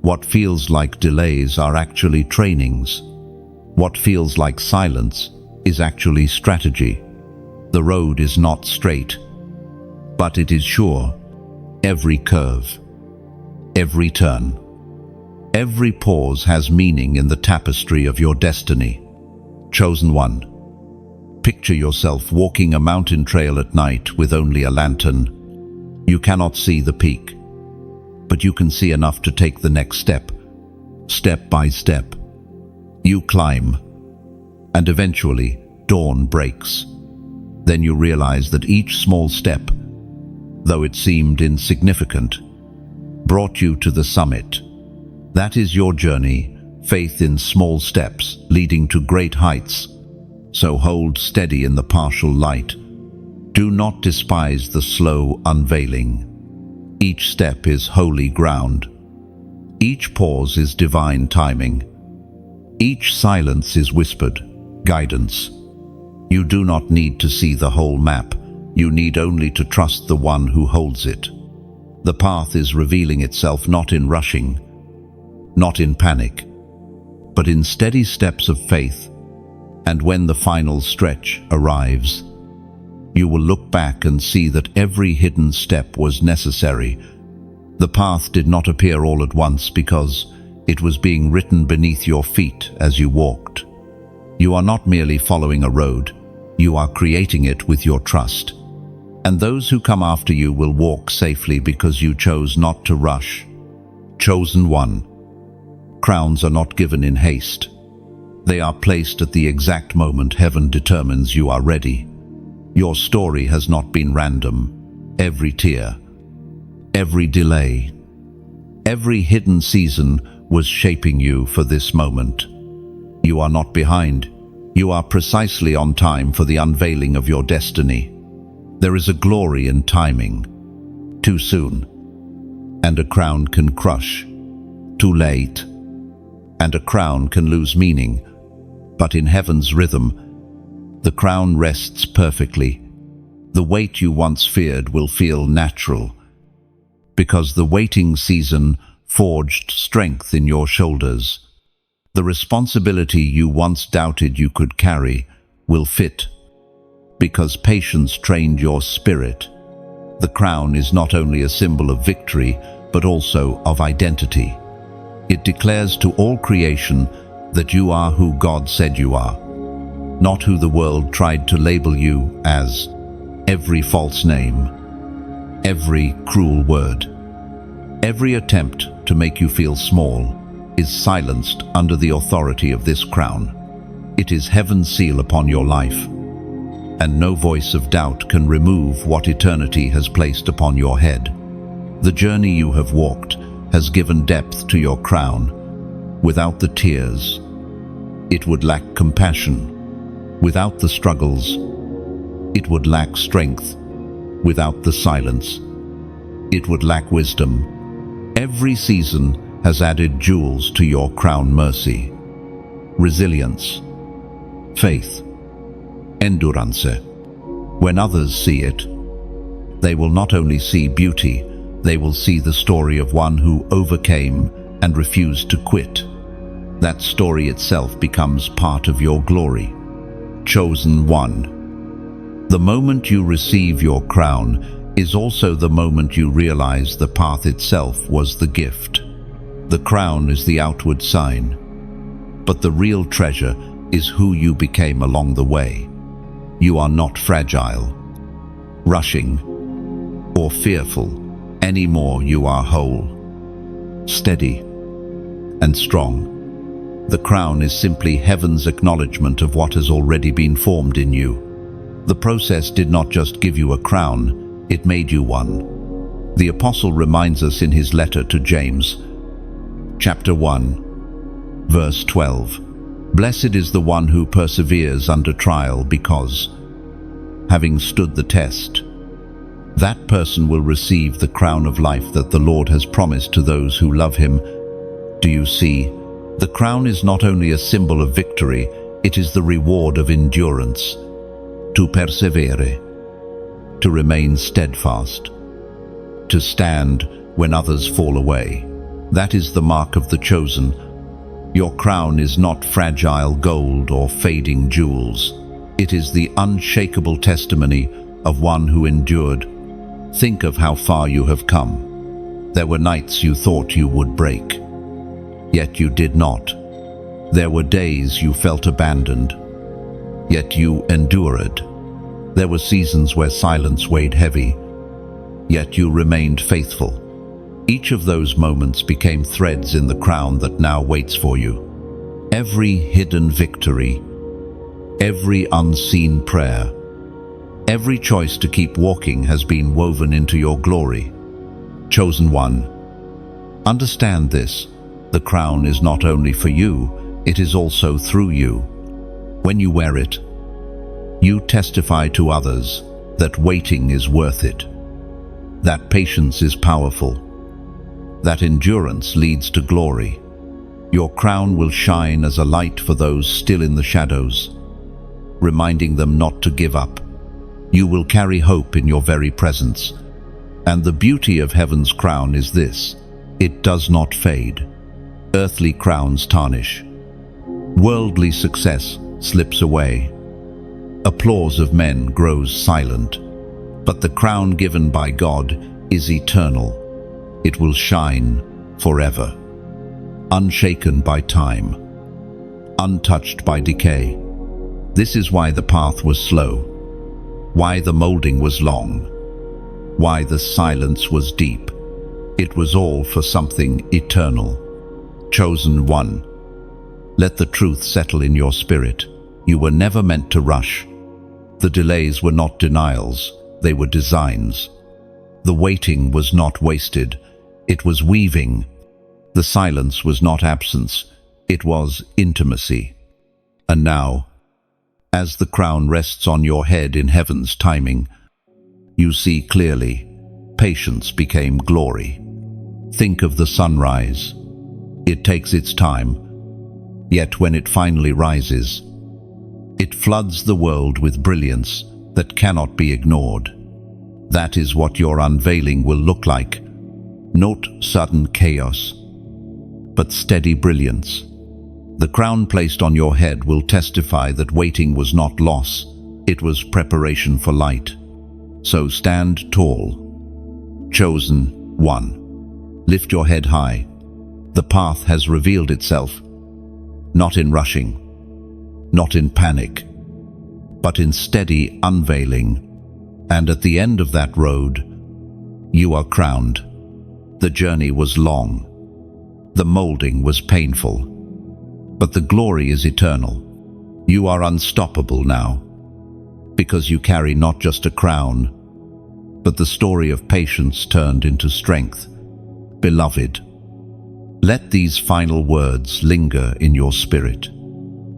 What feels like delays are actually trainings. What feels like silence is actually strategy. The road is not straight, but it is sure. Every curve, every turn, every pause has meaning in the tapestry of your destiny. Chosen one. Picture yourself walking a mountain trail at night with only a lantern. You cannot see the peak, but you can see enough to take the next step. Step by step, you climb, and eventually dawn breaks. Then you realize that each small step, though it seemed insignificant, brought you to the summit. That is your journey, faith in small steps leading to great heights. So hold steady in the partial light. Do not despise the slow unveiling. Each step is holy ground. Each pause is divine timing. Each silence is whispered guidance. You do not need to see the whole map. You need only to trust the one who holds it. The path is revealing itself not in rushing, not in panic, but in steady steps of faith. And when the final stretch arrives, you will look back and see that every hidden step was necessary. The path did not appear all at once because it was being written beneath your feet as you walked. You are not merely following a road, you are creating it with your trust. And those who come after you will walk safely because you chose not to rush. Chosen one. Crowns are not given in haste. They are placed at the exact moment heaven determines you are ready. Your story has not been random. Every tear, every delay, every hidden season was shaping you for this moment. You are not behind. You are precisely on time for the unveiling of your destiny. There is a glory in timing. Too soon, and a crown can crush. Too late, and a crown can lose meaning. but in heaven's rhythm, the crown rests perfectly. The weight you once feared will feel natural, because the waiting season forged strength in your shoulders. The responsibility you once doubted you could carry will fit, because patience trained your spirit. The crown is not only a symbol of victory, but also of identity. It declares to all creation that you are who God said you are, not who the world tried to label you as. Every false name, every cruel word, every attempt to make you feel small is silenced under the authority of this crown. It is heaven's seal upon your life, and no voice of doubt can remove what eternity has placed upon your head. The journey you have walked has given depth to your crown. Without the tears, it would lack compassion. Without the struggles, it would lack strength. Without the silence, it would lack wisdom. Every season has added jewels to your crown: mercy, resilience, faith, endurance. When others see it, they will not only see beauty, they will see the story of one who overcame and refused to quit. That story itself becomes part of your glory. Chosen one. The moment you receive your crown is also the moment you realize the path itself was the gift. The crown is the outward sign, but the real treasure is who you became along the way. You are not fragile, rushing, or fearful anymore. You are whole, steady, and strong. The crown is simply heaven's acknowledgement of what has already been formed in you. The process did not just give you a crown, it made you one. The apostle reminds us in his letter to James, chapter 1, verse 12, "Blessed is the one who perseveres under trial, because, having stood the test, that person will receive the crown of life that the Lord has promised to those who love him." Do you see? The crown is not only a symbol of victory, it is the reward of endurance. To persevere, to remain steadfast, to stand when others fall away. That is the mark of the chosen. Your crown is not fragile gold or fading jewels. It is the unshakable testimony of one who endured. Think of how far you have come. There were nights you thought you would break, yet you did not. There were days you felt abandoned, yet you endured. There were seasons where silence weighed heavy, yet you remained faithful. Each of those moments became threads in the crown that now waits for you. Every hidden victory, every unseen prayer, every choice to keep walking has been woven into your glory. Chosen one. Understand this: the crown is not only for you, it is also through you. When you wear it, you testify to others that waiting is worth it, that patience is powerful, that endurance leads to glory. Your crown will shine as a light for those still in the shadows, reminding them not to give up. You will carry hope in your very presence. And the beauty of heaven's crown is this: it does not fade. Earthly crowns tarnish. Worldly success slips away. Applause of men grows silent. But the crown given by God is eternal. It will shine forever, unshaken by time, untouched by decay. This is why the path was slow, why the molding was long, why the silence was deep. It was all for something eternal. Chosen one. Let the truth settle in your spirit. You were never meant to rush. The delays were not denials, they were designs. The waiting was not wasted, it was weaving. The silence was not absence, it was intimacy. And now, as the crown rests on your head in heaven's timing, you see clearly. Patience became glory. Think of the sunrise. It takes its time, yet when it finally rises, It floods the world with brilliance that cannot be ignored. That is what your unveiling will look like. Not sudden chaos, but steady brilliance. The crown placed on your head will testify that waiting was not loss, it was preparation for light. So stand tall. Chosen one. Lift your head high. The path has revealed itself, not in rushing, not in panic, but in steady unveiling. And at the end of that road, you are crowned. The journey was long. The molding was painful. But the glory is eternal. You are unstoppable now, because you carry not just a crown, but the story of patience turned into strength. Beloved, let these final words linger in your spirit.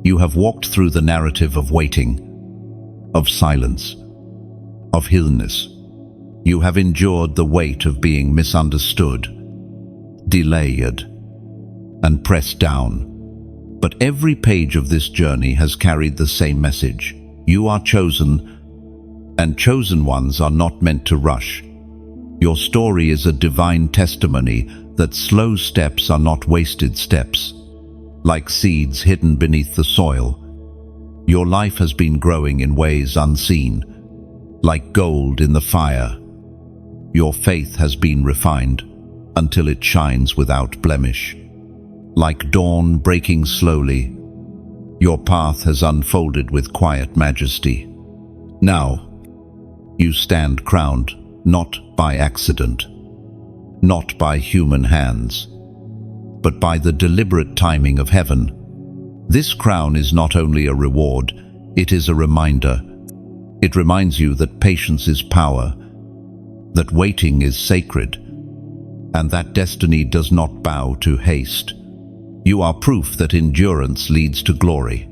You have walked through the narrative of waiting, of silence, of illness. You have endured the weight of being misunderstood, delayed, and pressed down. But every page of this journey has carried the same message. You are chosen, and chosen ones are not meant to rush. Your story is a divine testimony that slow steps are not wasted steps. Like seeds hidden beneath the soil, your life has been growing in ways unseen. Like gold in the fire, your faith has been refined until it shines without blemish. Like dawn breaking slowly, your path has unfolded with quiet majesty. Now, you stand crowned, not by accident, not by human hands, but by the deliberate timing of heaven. This crown is not only a reward, it is a reminder. It reminds you that patience is power, that waiting is sacred, and that destiny does not bow to haste. You are proof that endurance leads to glory.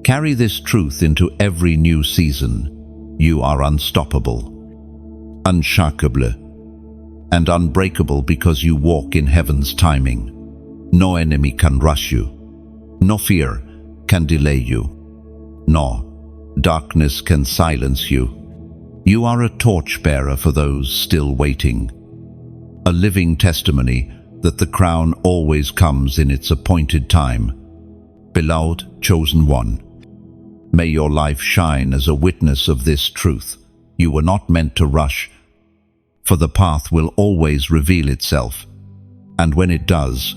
Carry this truth into every new season. You are unstoppable, unshakable, and unbreakable because you walk in heaven's timing. No enemy can rush you. No fear can delay you. No darkness can silence you. You are a torchbearer for those still waiting, a living testimony that the crown always comes in its appointed time. Beloved chosen one, may your life shine as a witness of this truth. You were not meant to rush, for the path will always reveal itself, and when it does,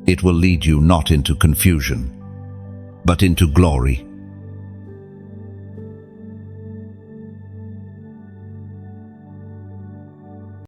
it will lead you not into confusion, but into glory.